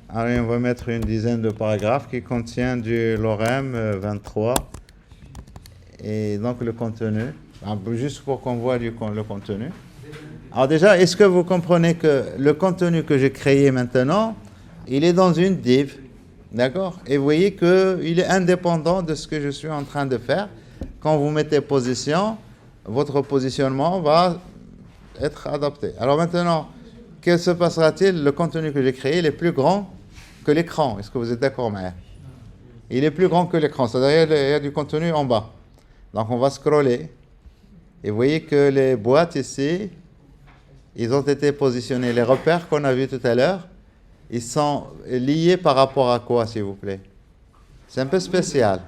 Alors, on va mettre une dizaine de paragraphes qui contient du lorem 23. Et donc, le contenu. Juste pour qu'on voit le contenu. Alors déjà, est-ce que vous comprenez que le contenu que j'ai créé maintenant, il est dans une div, d'accord? Et vous voyez qu'il est indépendant de ce que je suis en train de faire. Quand vous mettez position, votre positionnement va être adapté. Alors maintenant, que se passera-t-il? Le contenu que j'ai créé, il est plus grand que l'écran. Est-ce que vous êtes d'accord, Maya? Il est plus grand que l'écran, c'est-à-dire il y a du contenu en bas. Donc on va scroller. Et vous voyez que les boîtes ici, ils ont été positionnés. Les repères qu'on a vus tout à l'heure, ils sont liés par rapport à quoi, s'il vous plaît? C'est un peu spécial.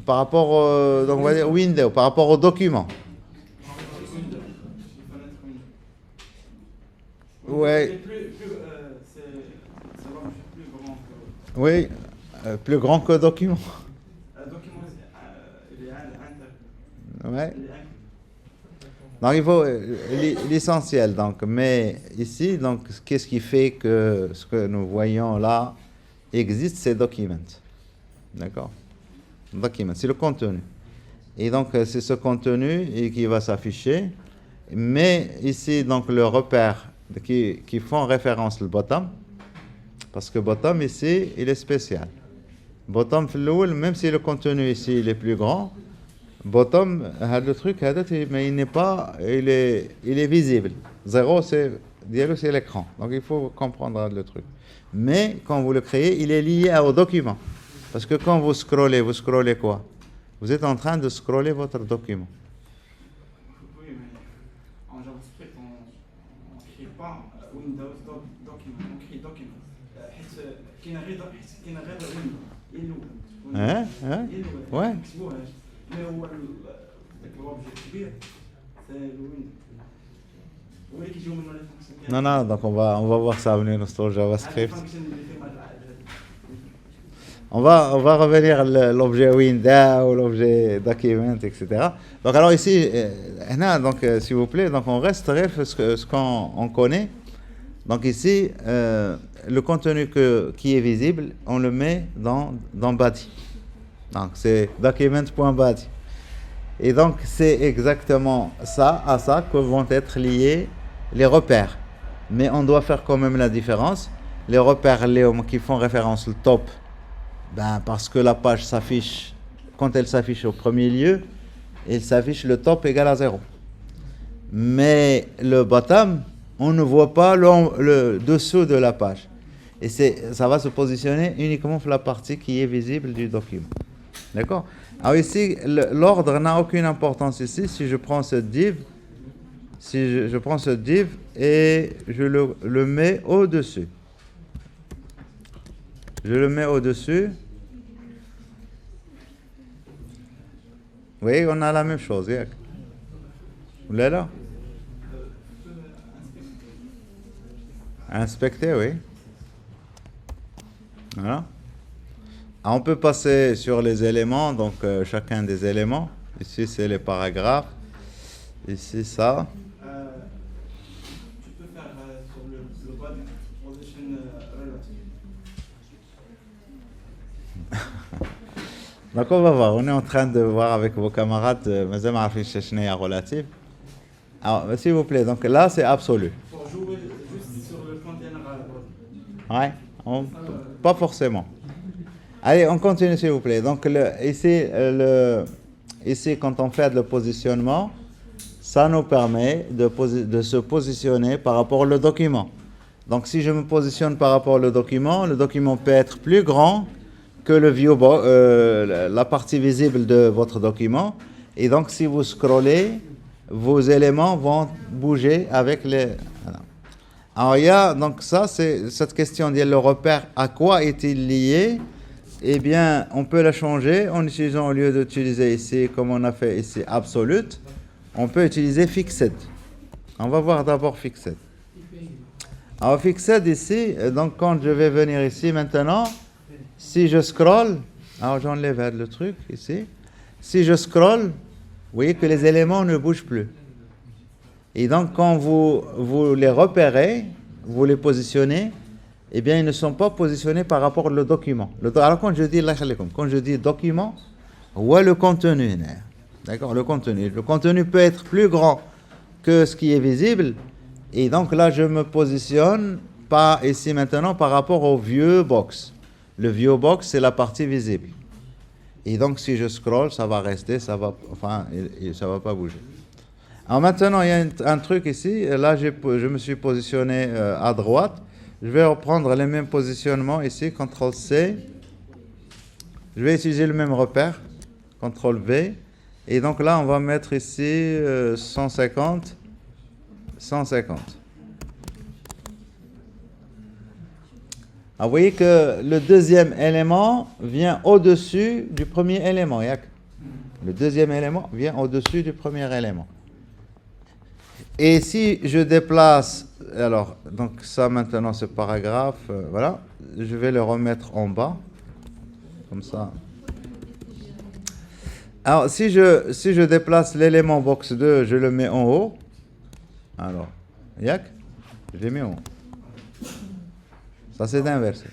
Par rapport au, donc on va dire window, par rapport au document. Ouais. Oui, plus grand que document. Ouais. Donc il faut l'essentiel. Donc, mais ici, donc, qu'est-ce qui fait que ce que nous voyons là existe, c'est document. D'accord? Document, c'est le contenu. Et donc c'est ce contenu qui va s'afficher. Mais ici, donc le repère qui font référence au bottom, parce que bottom ici, il est spécial. Bottom, même si le contenu ici il est plus grand, bottom, le truc, mais il n'est pas, il est visible. 0, c'est l'écran. Donc il faut comprendre le truc. Mais quand vous le créez, il est lié au document. Parce que quand vous scrollez quoi? Vous êtes en train de scroller votre document. Oui, mais en JavaScript, on ne crée pas Windows document, on crée document. Qui n'a rien de Windows. Hein? Ouais. Mais l'objet كبير, c'est le Windows. Non, donc on va voir ça venir dans le JavaScript. On va revenir à l'objet window, l'objet document, etc. Donc alors ici, donc s'il vous plaît, donc on reste ce qu'on connaît. Donc ici, le contenu qui est visible, on le met dans body. Donc c'est document.body. Et donc c'est exactement à ça que vont être liés les repères. Mais on doit faire quand même la différence. Les repères qui font référence au top, parce que la page s'affiche, quand elle s'affiche au premier lieu, il s'affiche le top égal à 0. Mais le bottom, on ne voit pas le dessous de la page. Et ça va se positionner uniquement sur la partie qui est visible du document. D'accord? Alors ici, l'ordre n'a aucune importance ici. Si je prends ce div, je prends ce div et je le mets au-dessus. Je le mets au-dessus. Oui, on a la même chose. Vous l'avez là? Inspecter, oui. Voilà. On peut passer sur les éléments, donc chacun des éléments. Ici, c'est les paragraphes. Ici, ça. Tu peux faire sur le bas du position relative. Donc on va voir, on est en train de voir avec vos camarades, Mazam Arfish Chechneya relative. Alors, s'il vous plaît, donc là c'est absolu. Pour jouer juste sur le container à la base. Ouais, pas forcément. Allez, on continue s'il vous plaît. Donc ici, quand on fait le positionnement, ça nous permet de se positionner par rapport au document. Donc si je me positionne par rapport au document, le document peut être plus grand que la partie visible de votre document. Et donc si vous scrollez, vos éléments vont bouger avec les... Voilà. Alors il y a, donc ça, c'est cette question de le repère, à quoi est-il lié? Eh bien, on peut la changer en utilisant, au lieu d'utiliser ici, comme on a fait ici, absolute, on peut utiliser fixed. On va voir d'abord fixed. Alors fixed ici, donc quand je vais venir ici maintenant, si je scroll, alors j'enlève le truc ici, si je scroll, vous voyez que les éléments ne bougent plus. Et donc quand vous les repérez, vous les positionnez, eh bien ils ne sont pas positionnés par rapport au document. Alors quand je dis document, ou le contenu, d'accord, le contenu peut être plus grand que ce qui est visible, et donc là je me positionne pas ici maintenant par rapport au vieux box. Le vieux box c'est la partie visible. Et donc si je scroll, ça va rester, ça va pas bouger. Alors maintenant il y a un truc ici, là je me suis positionné à droite. Je vais reprendre les mêmes positionnements ici, CTRL-C. Je vais utiliser le même repère, CTRL-V. Et donc là, on va mettre ici 150, 150. Alors, vous voyez que le deuxième élément vient au-dessus du premier élément. Le deuxième élément vient au-dessus du premier élément. Et si je déplace, alors, donc ça maintenant ce paragraphe, voilà, je vais le remettre en bas, comme ça. Alors, si je déplace l'élément box 2, je le mets en haut, alors, je l'ai mis en haut. Ça c'est inversé.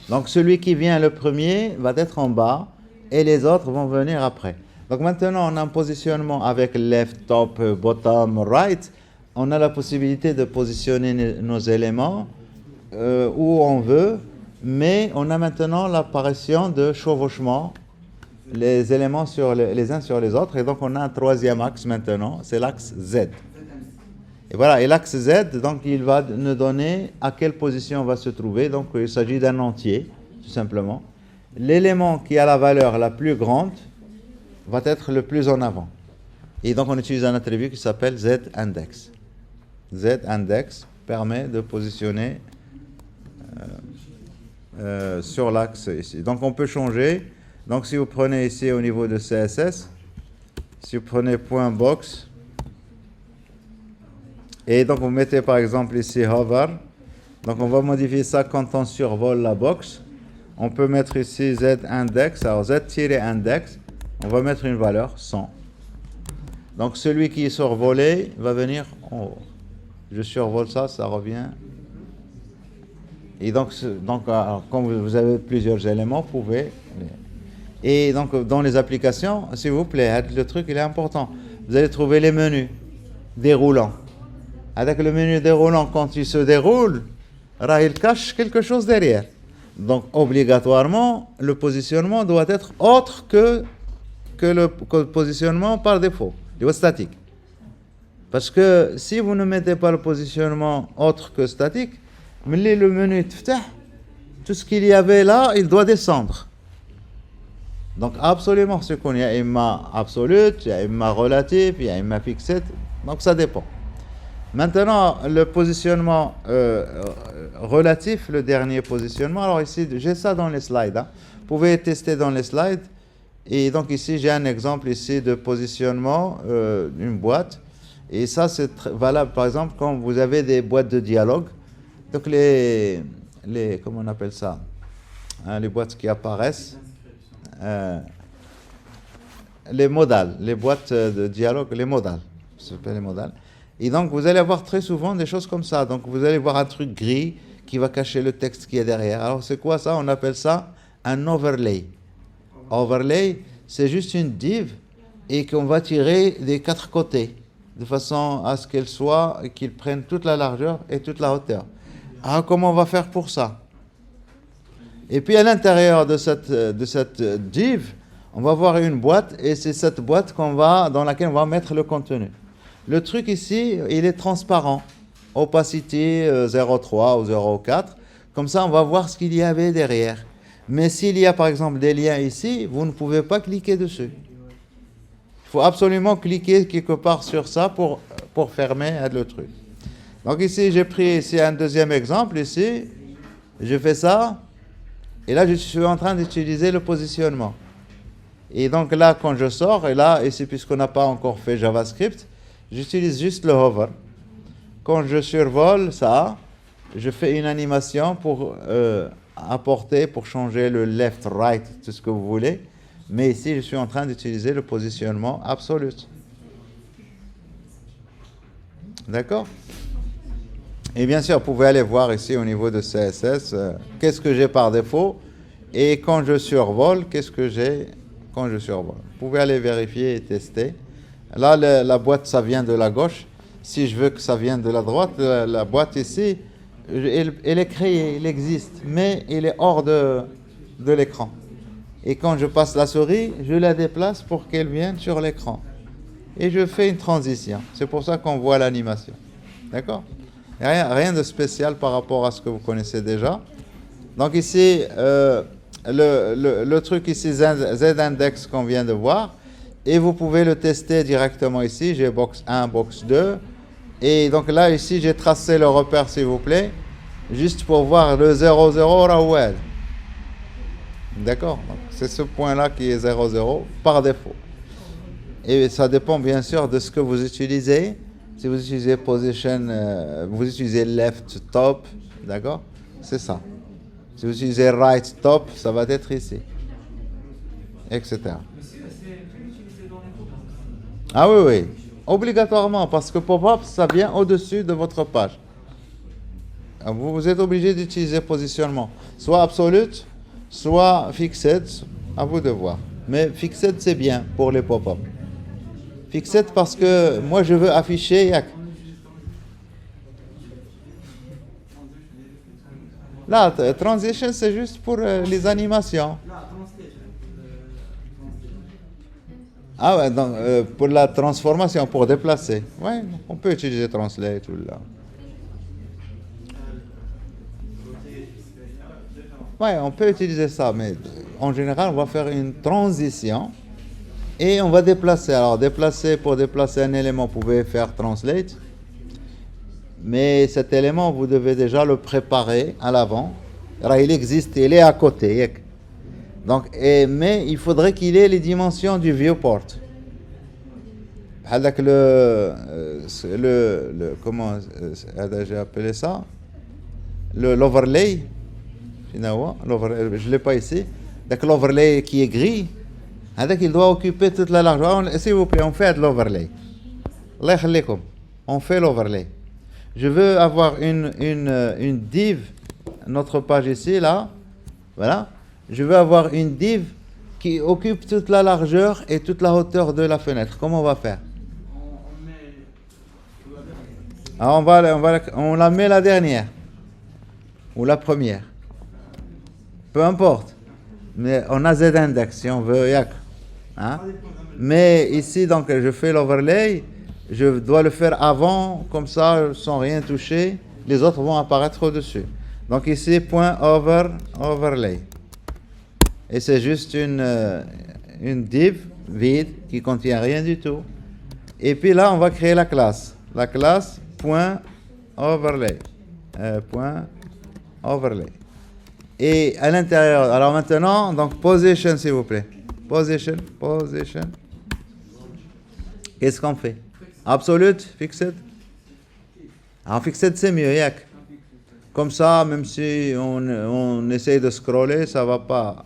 Donc celui qui vient le premier va être en bas, et les autres vont venir après. Donc maintenant, on a un positionnement avec left, top, bottom, right. On a la possibilité de positionner nos éléments où on veut, mais on a maintenant l'apparition de chevauchement, les éléments les uns sur les autres. Et donc, on a un troisième axe maintenant, c'est l'axe Z. Et voilà, et l'axe Z, donc, il va nous donner à quelle position on va se trouver. Donc, il s'agit d'un entier, tout simplement. L'élément qui a la valeur la plus grande va être le plus en avant. Et donc, on utilise un attribut qui s'appelle Z-index. Z-index permet de positionner sur l'axe ici. Donc, on peut changer. Donc, si vous prenez ici au niveau de CSS, si vous prenez point box, et donc vous mettez par exemple ici hover, donc on va modifier ça quand on survole la box. On peut mettre ici Z-index, alors Z-index, on va mettre une valeur 100. Donc celui qui est survolé va venir en haut. Je survole ça, ça revient. Et donc alors, quand vous avez plusieurs éléments, vous pouvez... Et donc dans les applications, s'il vous plaît, le truc il est important. Vous allez trouver les menus déroulants. Avec le menu déroulant, quand il se déroule, il cache quelque chose derrière. Donc obligatoirement, le positionnement doit être autre que le positionnement par défaut, statique. Parce que si vous ne mettez pas le positionnement autre que statique, mais le menu tout ce qu'il y avait là, il doit descendre. Donc absolument ce qu'on y a, imma absolute, il y a imma relatif, il y a imma fixed, donc ça dépend. Maintenant, le positionnement relatif, le dernier positionnement, alors ici, j'ai ça dans les slides, hein. Vous pouvez tester dans les slides. Et donc ici, j'ai un exemple ici de positionnement d'une boîte. Et ça, c'est valable, par exemple, quand vous avez des boîtes de dialogue. Donc comment on appelle ça, hein, les boîtes qui apparaissent, les modales, les boîtes de dialogue, les modales, ça s'appelle les modales. Et donc, vous allez avoir très souvent des choses comme ça. Donc, vous allez voir un truc gris qui va cacher le texte qui est derrière. Alors, c'est quoi ça? On appelle ça un overlay. Overlay, c'est juste une div et qu'on va tirer des quatre côtés de façon à ce qu'elle soit, qu'il prenne toute la largeur et toute la hauteur. Ah, comment on va faire pour ça? Et puis à l'intérieur de cette div, on va voir une boîte et c'est cette boîte dans laquelle on va mettre le contenu. Le truc ici, il est transparent. Opacité 0,3 ou 0,4. Comme ça, on va voir ce qu'il y avait derrière. Mais s'il y a par exemple des liens ici, vous ne pouvez pas cliquer dessus. Il faut absolument cliquer quelque part sur ça pour fermer le truc. Donc ici, j'ai pris ici un deuxième exemple. Ici, je fais ça. Et là, je suis en train d'utiliser le positionnement. Et donc là, quand je sors, et là, ici, puisqu'on n'a pas encore fait JavaScript, j'utilise juste le hover. Quand je survole ça, je fais une animation pour apporter, pour changer le left, right, tout ce que vous voulez. Mais ici, je suis en train d'utiliser le positionnement absolu. D'accord? Et bien sûr, vous pouvez aller voir ici au niveau de CSS, qu'est-ce que j'ai par défaut. Et quand je survole, qu'est-ce que j'ai quand je survole. Vous pouvez aller vérifier et tester. Là, la boîte, ça vient de la gauche. Si je veux que ça vienne de la droite, la boîte ici, elle est créée, elle existe, mais elle est hors de l'écran. Et quand je passe la souris, je la déplace pour qu'elle vienne sur l'écran. Et je fais une transition. C'est pour ça qu'on voit l'animation. D'accord? Rien de spécial par rapport à ce que vous connaissez déjà. Donc ici, le truc ici, Z-index qu'on vient de voir. Et vous pouvez le tester directement ici. J'ai box 1, box 2. Et donc là, ici, j'ai tracé le repère, s'il vous plaît, juste pour voir le 0, 0, Rawel. D'accord? C'est ce point-là qui est 0, 0 par défaut. Et ça dépend bien sûr de ce que vous utilisez. Si vous utilisez position, vous utilisez left top, d'accord? C'est ça. Si vous utilisez right top, ça va être ici, etc. Ah oui, oui. Obligatoirement, parce que pop-up, ça vient au-dessus de votre page. Vous êtes obligé d'utiliser positionnement, soit absolute, soit fixed, à vous de voir. Mais fixed, c'est bien pour les pop-up. Fixed parce que moi, je veux afficher. Là, transition, c'est juste pour les animations. Ah ouais, donc pour la transformation, pour déplacer. Ouais, on peut utiliser translate ou là. Ouais, on peut utiliser ça, mais en général, on va faire une transition et on va déplacer. Alors, pour déplacer un élément, vous pouvez faire translate, mais cet élément, vous devez déjà le préparer à l'avant. Alors, il existe, il est à côté. Donc, mais il faudrait qu'il ait les dimensions du viewport. Avec comment j'ai appelé ça? L'overlay. Je ne l'ai pas ici. Donc, l'overlay qui est gris, il doit occuper toute la largeur. S'il vous plaît, on fait de l'overlay. On fait l'overlay. Je veux avoir une div, notre page ici, là. Voilà. Je veux avoir une div qui occupe toute la largeur et toute la hauteur de la fenêtre. Comment on va faire? Alors on la met la dernière. Ou la première. Peu importe. Mais on a Z-index si on veut. Hein? Mais ici, donc, je fais l'overlay. Je dois le faire avant, comme ça, sans rien toucher. Les autres vont apparaître au-dessus. Donc ici, point overlay. Et c'est juste une div vide qui contient rien du tout. Et puis là, on va créer la classe. La classe point overlay. Point overlay. Et à l'intérieur, alors maintenant, donc position s'il vous plaît. Position. Qu'est-ce qu'on fait? Absolute, fixed? En fixed, c'est mieux, yak. Comme ça, même si on essaye de scroller, ça va pas.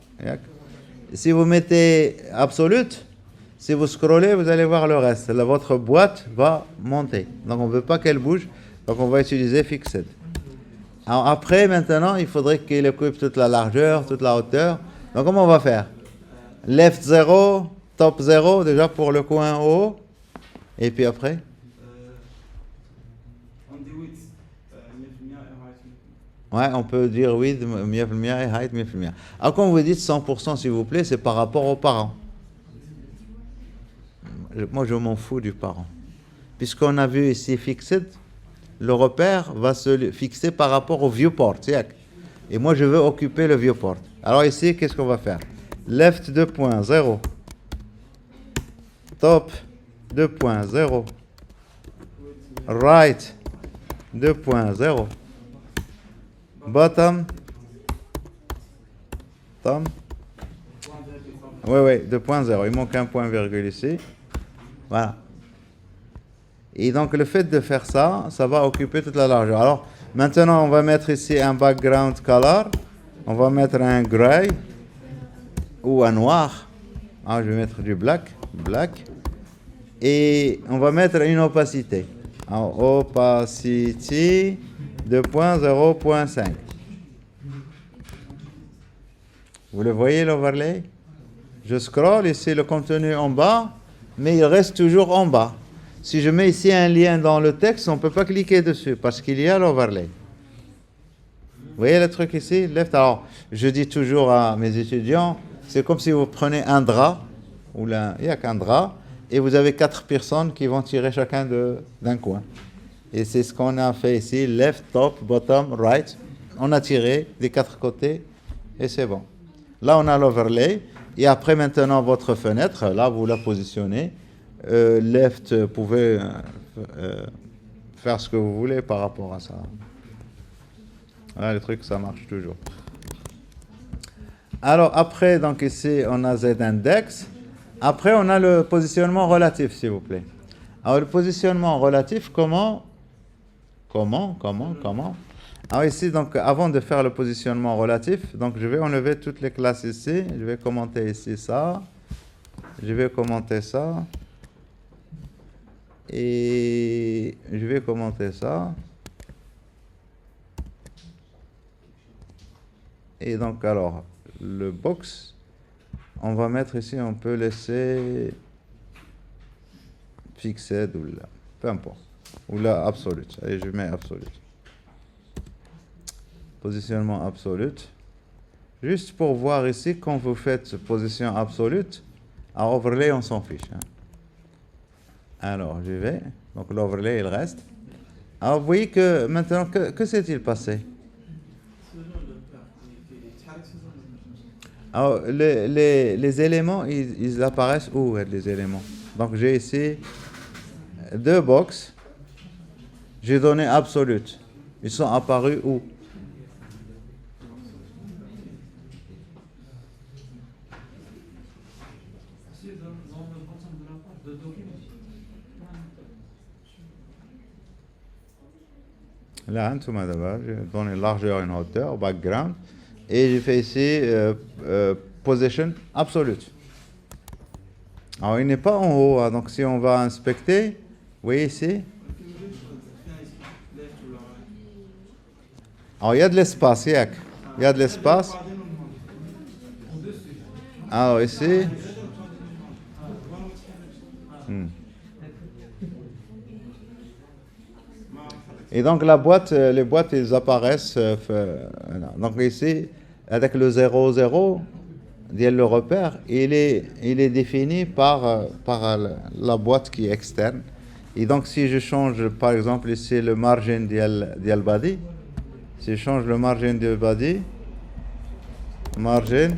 Si vous mettez absolute, si vous scrollez, vous allez voir le reste. Là, votre boîte va monter. Donc, on ne veut pas qu'elle bouge. Donc, on va utiliser fixed. Alors, après, maintenant, il faudrait qu'il occupe toute la largeur, toute la hauteur. Donc, comment on va faire? Left 0, top 0, déjà pour le coin haut. Et puis après? Ouais, on peut dire width 100% et height 100%. Alors quand vous dites 100% s'il vous plaît, c'est par rapport aux parents. Moi je m'en fous du parent. Puisqu'on a vu ici fixed, le repère va se fixer par rapport au viewport. Et moi je veux occuper le viewport. Alors ici, qu'est-ce qu'on va faire? Left 2.0. Top 2.0. Right 2.0. Bottom. Tom. Oui, 2.0. Il manque un point virgule ici. Voilà. Et donc le fait de faire ça, ça va occuper toute la largeur. Alors maintenant on va mettre ici un background color. On va mettre un gray ou un noir. Ah, je vais mettre du black. Et on va mettre une opacité. Alors, opacity 2.0.5. Vous le voyez l'overlay? Je scroll ici le contenu en bas, mais il reste toujours en bas. Si je mets ici un lien dans le texte, on ne peut pas cliquer dessus parce qu'il y a l'overlay. Vous voyez le truc ici? Left. Alors, je dis toujours à mes étudiants, c'est comme si vous prenez un drap, il n'y a qu'un drap, et vous avez 4 personnes qui vont tirer chacun d'un coin. Et c'est ce qu'on a fait ici, left, top, bottom, right. On a tiré des 4 côtés et c'est bon. Là, on a l'overlay. Et après, maintenant, votre fenêtre, là, vous la positionnez. Left, vous pouvez faire ce que vous voulez par rapport à ça. Là, le truc, ça marche toujours. Alors, après, donc ici, on a Z-index. Après, on a le positionnement relatif, s'il vous plaît. Alors, le positionnement relatif, comment? Alors ici, donc, avant de faire le positionnement relatif, donc je vais enlever toutes les classes ici. Je vais commenter ici ça. Je vais commenter ça. Et je vais commenter ça. Et donc, alors, le box, on va mettre ici, on peut laisser fixed ou là, peu importe. Ou là, absolute. Allez, je mets absolute. Positionnement absolute. Juste pour voir ici, quand vous faites position absolute, à overlay, on s'en fiche. Alors, je vais. Donc, l'overlay, il reste. Alors, vous voyez que maintenant, que s'est-il passé? Alors, les éléments, ils apparaissent où, les éléments? Donc, j'ai ici 2 box. J'ai donné absolute. Ils sont apparus où? Là, j'ai donné largeur et hauteur, background, et j'ai fait ici position absolute. Alors, il n'est pas en haut, hein, donc si on va inspecter, vous voyez ici. Alors, il y a de l'espace, il y a de l'espace. Alors, ici. Et donc, les boîtes, ils apparaissent. Donc, ici, avec le 0, 0, le repère, il est défini par la boîte qui est externe. Et donc, si je change, par exemple, ici, le margin du body, si je change le margin du body, margin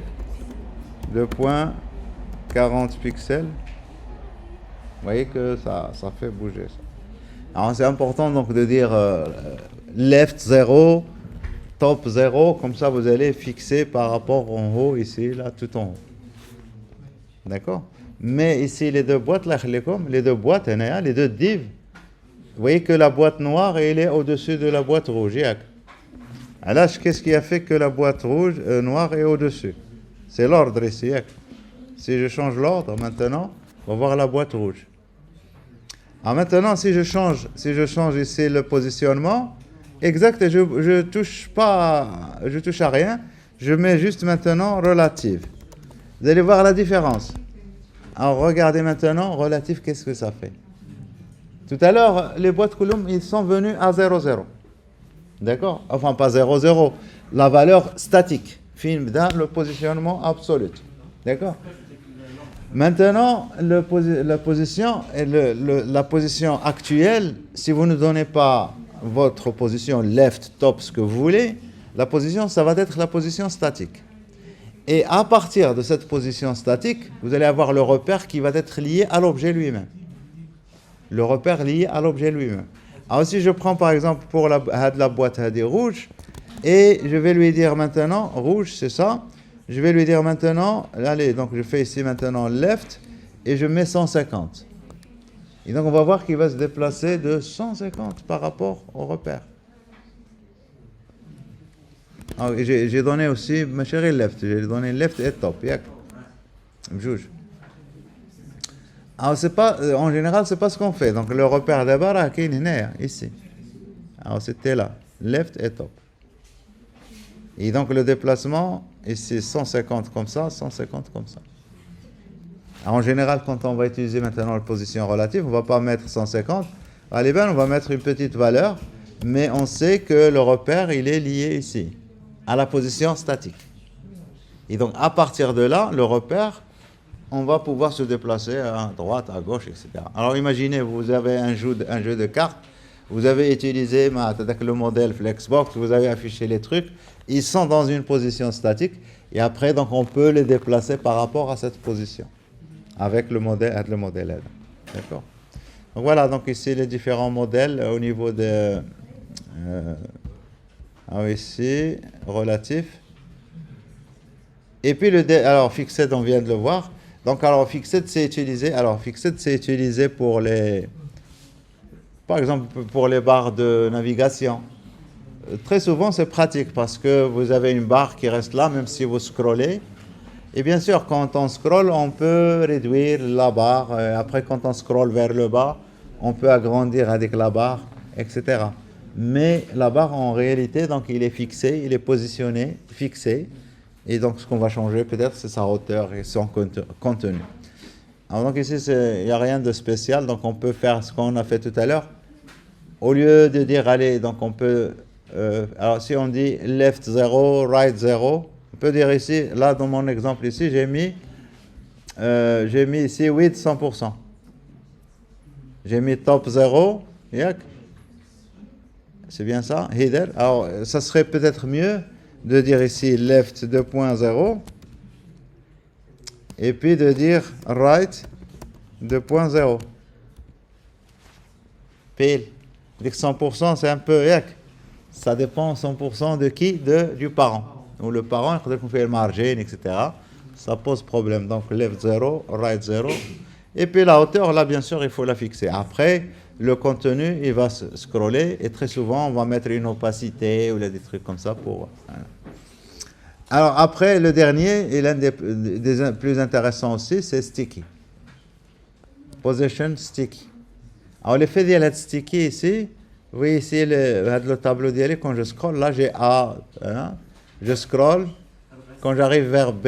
de 0.40 pixels, vous voyez que ça fait bouger ça. Alors, c'est important donc de dire left 0, top 0, comme ça vous allez fixer par rapport en haut, ici, là, tout en haut. D'accord? Mais ici, les deux boîtes, là, les deux boîtes, les deux divs, vous voyez que la boîte noire, elle est au-dessus de la boîte rouge. Alors, qu'est-ce qui a fait que la boîte rouge, noire est au-dessus? C'est l'ordre ici. Si je change l'ordre, maintenant, on va voir la boîte rouge. Alors maintenant, si je change ici le positionnement, exact, je touche à rien, je mets juste maintenant relative. Vous allez voir la différence. Alors regardez maintenant, relative, qu'est-ce que ça fait? Tout à l'heure, les boîtes Coulomb, ils sont venus à 0, 0. D'accord? Enfin, pas 0, 0. La valeur statique. Film dans le positionnement absolu. D'accord? Maintenant, la position, et la position actuelle, si vous ne donnez pas votre position left, top, ce que vous voulez, la position, ça va être la position statique. Et à partir de cette position statique, vous allez avoir le repère qui va être lié à l'objet lui-même. Le repère lié à l'objet lui-même. Alors si je prends par exemple pour la boîte rouge, et je vais lui dire maintenant, rouge c'est ça, je vais lui dire maintenant, allez, donc je fais ici maintenant left, et je mets 150. Et donc on va voir qu'il va se déplacer de 150 par rapport au repère. Alors, j'ai donné aussi, ma chérie, left, j'ai donné left et top, juge. Alors c'est pas, en général, c'est pas ce qu'on fait. Donc le repère d'abord, ici. Alors c'était là, left et top. Et donc le déplacement, ici 150 comme ça, 150 comme ça. Alors, en général, quand on va utiliser maintenant la position relative, on ne va pas mettre 150. Allez bien, on va mettre une petite valeur, mais on sait que le repère, il est lié ici, à la position statique. Et donc à partir de là, le repère, on va pouvoir se déplacer à droite, à gauche, etc. Alors imaginez, vous avez un jeu de cartes, vous avez utilisé le modèle Flexbox, vous avez affiché les trucs, ils sont dans une position statique, et après, donc, on peut les déplacer par rapport à cette position, avec le modèle L. D'accord? Donc voilà, donc ici les différents modèles au niveau de... ici, relatif. Et puis, alors, fixed, on vient de le voir. Donc, alors, fixed, c'est utilisé pour les... Par exemple, pour les barres de navigation. Très souvent, c'est pratique parce que vous avez une barre qui reste là, même si vous scrollez. Et bien sûr, quand on scrolle, on peut réduire la barre. Après, quand on scrolle vers le bas, on peut agrandir avec la barre, etc. Mais la barre, en réalité, donc, il est fixé, il est positionné, fixé. Et donc, ce qu'on va changer, peut-être, c'est sa hauteur et son contenu. Alors, donc, ici, il n'y a rien de spécial. Donc, on peut faire ce qu'on a fait tout à l'heure. Au lieu de dire, allez, donc, on peut... alors, si on dit left 0, right 0, on peut dire ici, là, dans mon exemple ici, j'ai mis ici width 100%. J'ai mis top 0, c'est bien ça, header. Alors, ça serait peut-être mieux de dire ici left 2.0 et puis de dire right 2.0. Pile. Avec 100%, c'est un peu ça dépend 100% de qui? Du parent. Donc le parent, il faudrait qu'on fasse le margin, etc. Ça pose problème. Donc left 0, right 0. Et puis la hauteur, là, bien sûr, il faut la fixer. Après, le contenu, il va scroller. Et très souvent, on va mettre une opacité ou des trucs comme ça pour... Voilà. Alors après, le dernier, et l'un des plus intéressants aussi, c'est sticky. Position sticky. Alors l'effet de la sticky ici, vous voyez ici le tableau d'IL, quand je scrolle, là j'ai A, je scrolle, quand j'arrive vers B,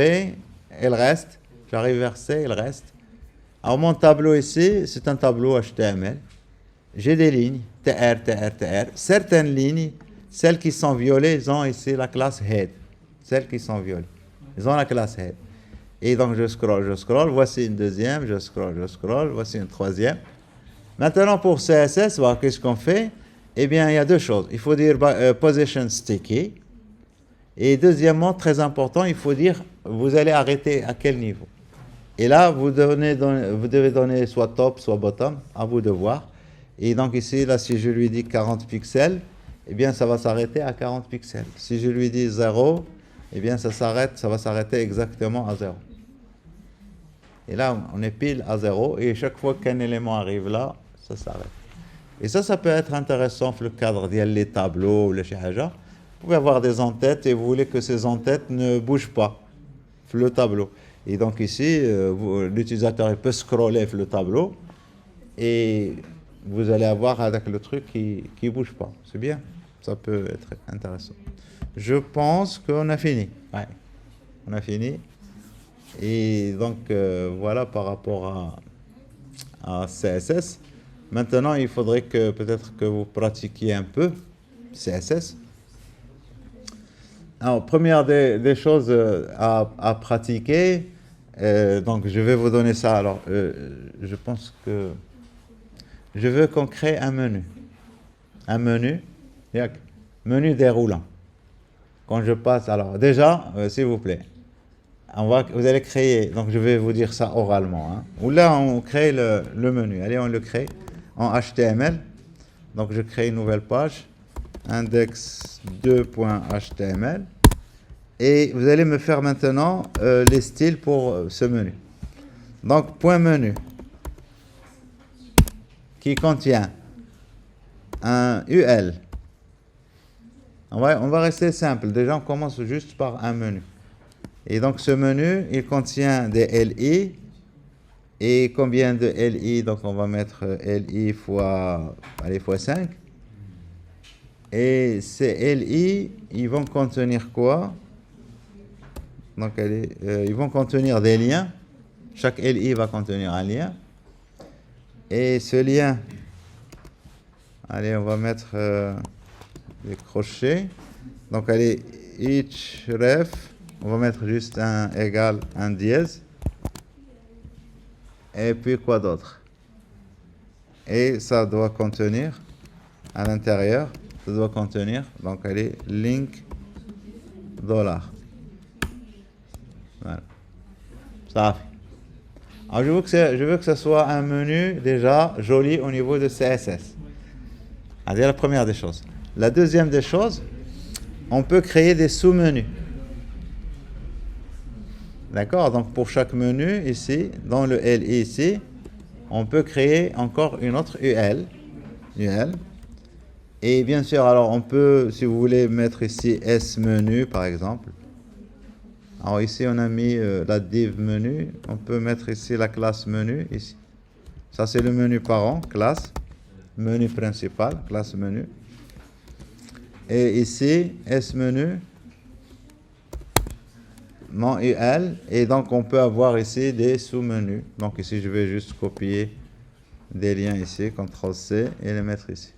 il reste, j'arrive vers C, il reste. Alors mon tableau ici, c'est un tableau HTML. J'ai des lignes, TR, TR, TR. Certaines lignes, celles qui sont violées, ils ont ici la classe head. Celles qui sont violées, ils ont la classe head. Et donc je scrolle, voici une deuxième, je scrolle, voici une troisième. Maintenant pour CSS, qu'est-ce qu'on fait? Eh bien, il y a deux choses. Il faut dire position sticky. Et deuxièmement, très important, il faut dire vous allez arrêter à quel niveau. Et là, vous devez donner soit top, soit bottom, à vous de voir. Et donc ici, là, si je lui dis 40 pixels, eh bien, ça va s'arrêter à 40 pixels. Si je lui dis 0, eh bien, ça va s'arrêter exactement à 0. Et là, on est pile à 0. Et chaque fois qu'un élément arrive là, ça s'arrête. Et ça peut être intéressant dans le cadre des tableaux ou les choses. Vous pouvez avoir des en-têtes et vous voulez que ces en-têtes ne bougent pas sur le tableau. Et donc ici, l'utilisateur peut scroller sur le tableau et vous allez avoir avec le truc qui ne bouge pas. C'est bien, ça peut être intéressant. Je pense qu'on a fini. Ouais, on a fini. Et donc voilà par rapport à CSS. Maintenant, il faudrait que peut-être que vous pratiquiez un peu CSS. Alors, première des choses à pratiquer, donc je vais vous donner ça. Alors, je pense que je veux qu'on crée un menu. Un menu, menu déroulant. Quand je passe, alors déjà, s'il vous plaît, vous allez créer, donc je vais vous dire ça oralement. Hein. Ou là, on crée le menu. Allez, on le crée en HTML. Donc, je crée une nouvelle page, index2.html. Et vous allez me faire maintenant les styles pour ce menu. Donc, point menu, qui contient un UL. On va rester simple. Déjà, on commence juste par un menu. Et donc, ce menu, il contient des LI. Et combien de LI? Donc, on va mettre LI fois 5. Et ces LI, ils vont contenir quoi? Donc, ils vont contenir des liens. Chaque LI va contenir un lien. Et ce lien, allez, on va mettre des crochets. Donc, allez, each ref, on va mettre juste un égal, un dièse. Et puis, quoi d'autre? Et ça doit contenir, à l'intérieur, ça doit contenir, donc, allez, link $. Voilà. Ça fait. Alors, je veux que ce soit un menu déjà joli au niveau de CSS. C'est la première des choses. La deuxième des choses, on peut créer des sous-menus. D'accord? Donc, pour chaque menu, ici, dans le LI ici, on peut créer encore une autre UL. Et bien sûr, alors, on peut, si vous voulez, mettre ici S-menu, par exemple. Alors ici, on a mis la div menu. On peut mettre ici la classe menu. Ici. Ça, c'est le menu parent, classe. Menu principal, classe menu. Et ici, S-menu, mon UL. Et donc, on peut avoir ici des sous-menus. Donc ici, je vais juste copier des liens ici, CTRL-C, et les mettre ici.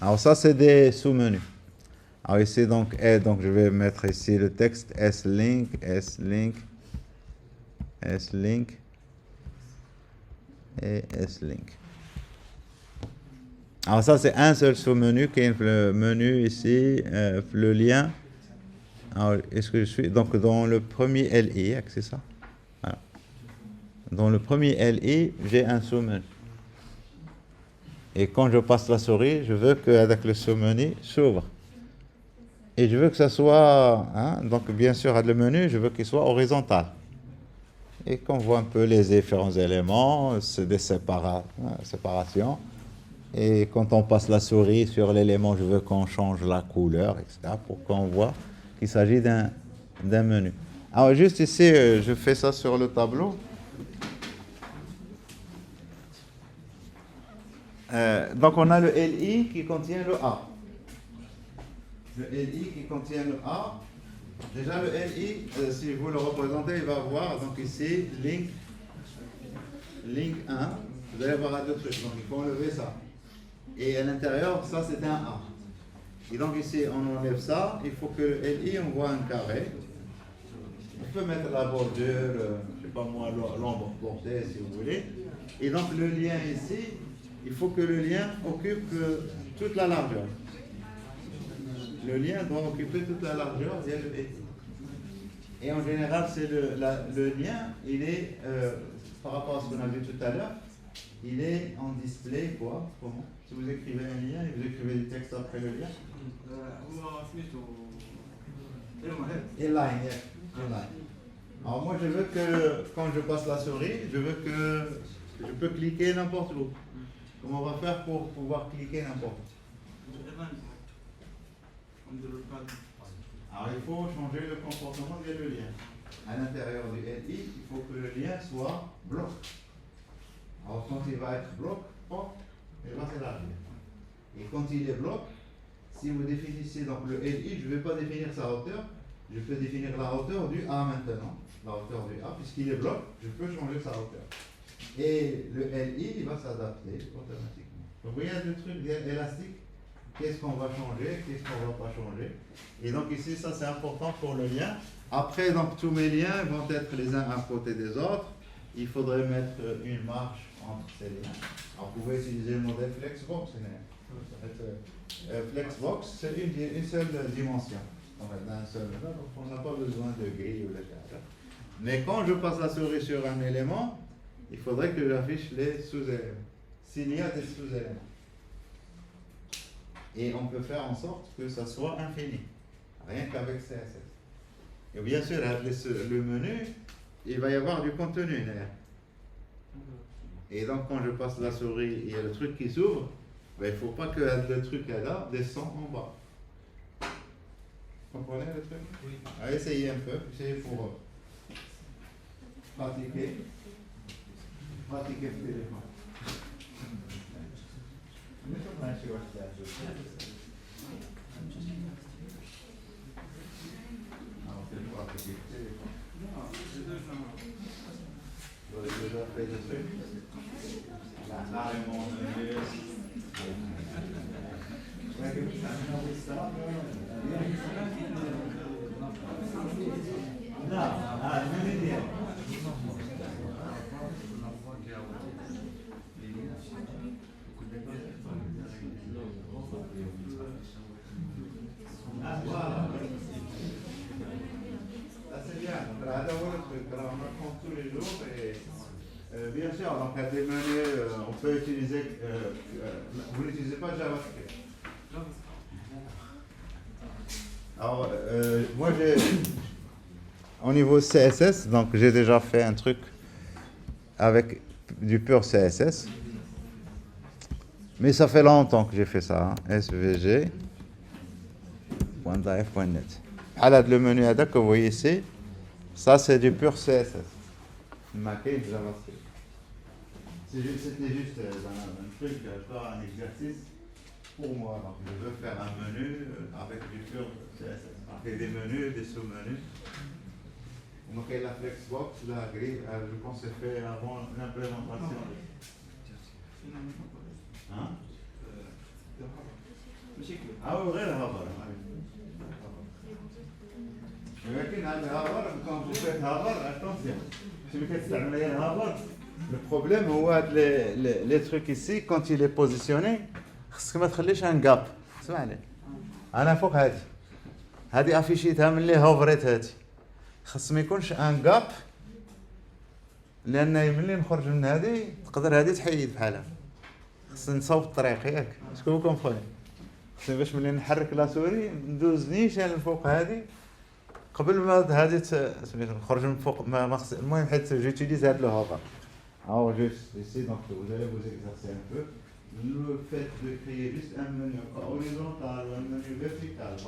Alors ça, c'est des sous-menus. Alors ici, donc je vais mettre ici le texte S-link, S-link, S-link et S-link. Alors ça, c'est un seul sous-menu qui est le menu ici, le lien. Alors, est-ce que je suis donc dans le premier LI, c'est ça? Voilà. Dans le premier LI, j'ai un sous-menu. Et quand je passe la souris, je veux qu'avec le sous-menu s'ouvre. Et je veux que ça soit, donc bien sûr, le menu, je veux qu'il soit horizontal. Et qu'on voit un peu les différents éléments, c'est des séparations. Et quand on passe la souris sur l'élément, je veux qu'on change la couleur, etc. pour qu'on voit qu'il s'agit d'un menu. Alors juste ici, je fais ça sur le tableau. Donc on a le LI qui contient le A. Le LI qui contient le A. Déjà le LI, si vous le représentez, il va voir, donc ici, link 1, vous allez voir deux trucs, donc il faut enlever ça. Et à l'intérieur, ça c'est un A. Et donc ici, on enlève ça, il faut que le LI, on voit un carré. On peut mettre la bordure, je ne sais pas moi, l'ombre portée si vous voulez. Et donc le lien ici, il faut que le lien occupe toute la largeur. Le lien doit occuper toute la largeur via le LI. Et en général, c'est le lien, il est, par rapport à ce qu'on a vu tout à l'heure, il est en display, quoi, comment? Si vous écrivez un lien et vous écrivez du texte après le lien. Inline, yes. Inline. Alors moi, je veux que, quand je passe la souris, je veux que je peux cliquer n'importe où. Comment on va faire pour pouvoir cliquer n'importe où? Alors il faut changer le comportement via le lien. À l'intérieur du LI, il faut que le lien soit bloc. Alors quand il va être bloc, il va s'élargir. Et quand il est bloc, si vous définissez donc le LI, je ne vais pas définir sa hauteur, je peux définir la hauteur du A maintenant. La hauteur du A, puisqu'il est bloc, je peux changer sa hauteur. Et le LI, il va s'adapter automatiquement. Donc, vous voyez le truc élastique. Qu'est-ce qu'on va changer, qu'est-ce qu'on ne va pas changer. Et donc ici, ça c'est important pour le lien. Après, donc tous mes liens vont être les uns à côté des autres. Il faudrait mettre une marche entre ces liens. Alors, vous pouvez utiliser le modèle Flexbox. Flexbox, c'est une seule dimension. Donc on n'a pas besoin de grille ou de cadre. Mais quand je passe la souris sur un élément, il faudrait que j'affiche les sous-éléments. S'il y a des sous-éléments. Et on peut faire en sorte que ça soit infini, rien qu'avec CSS. Et bien sûr, le menu, il va y avoir du contenu derrière. Et donc, quand je passe la souris, il y a le truc qui s'ouvre, ben, il ne faut pas que le truc là descende en bas. Vous comprenez le truc? Oui. Allez, essayez un peu, essayez pour pratiquer. Pratiquer le téléphone. Bien sûr, donc à des menus, on peut utiliser, vous n'utilisez pas JavaScript. Alors, moi j'ai, au niveau CSS, donc j'ai déjà fait un truc avec du pur CSS. Mais ça fait longtemps que j'ai fait ça, hein. svg.dive.net. Alors, le menu que vous voyez ici, ça c'est du pur CSS. Maquet JavaScript. C'était juste un truc, un exercice pour moi. Donc, je veux faire un menu avec du pur CSS. Avec des menus, des sous-menus. Donc, la Flexbox, la grille, je pense que c'est fait avant l'implémentation. Hein? Ah oui, vrai, quand vous faites Harvard, attention. Le problème, les trucs ici, quand il est positionné, خصك ما تخليش un gap. اسمعني. أنا فوق هذه أفيشيتها من اللي هوفريت هذه. خص ما يكونش ان جاب لان ملي نخرج من هذه تقدر هذه تحيد بحالها. خص نصاوب الطريق ياك اسكو كومبروني. خصني باش ملي نحرك لا سوري ندوز نيشان الفوق هذه قبل ما هذه سميتو نخرج من فوق ما خص. المهم حيت جيتيليز هذا لو هوفر. Alors juste ici, donc vous allez vous exercer un peu. Le fait de créer juste un menu horizontal ou un menu vertical.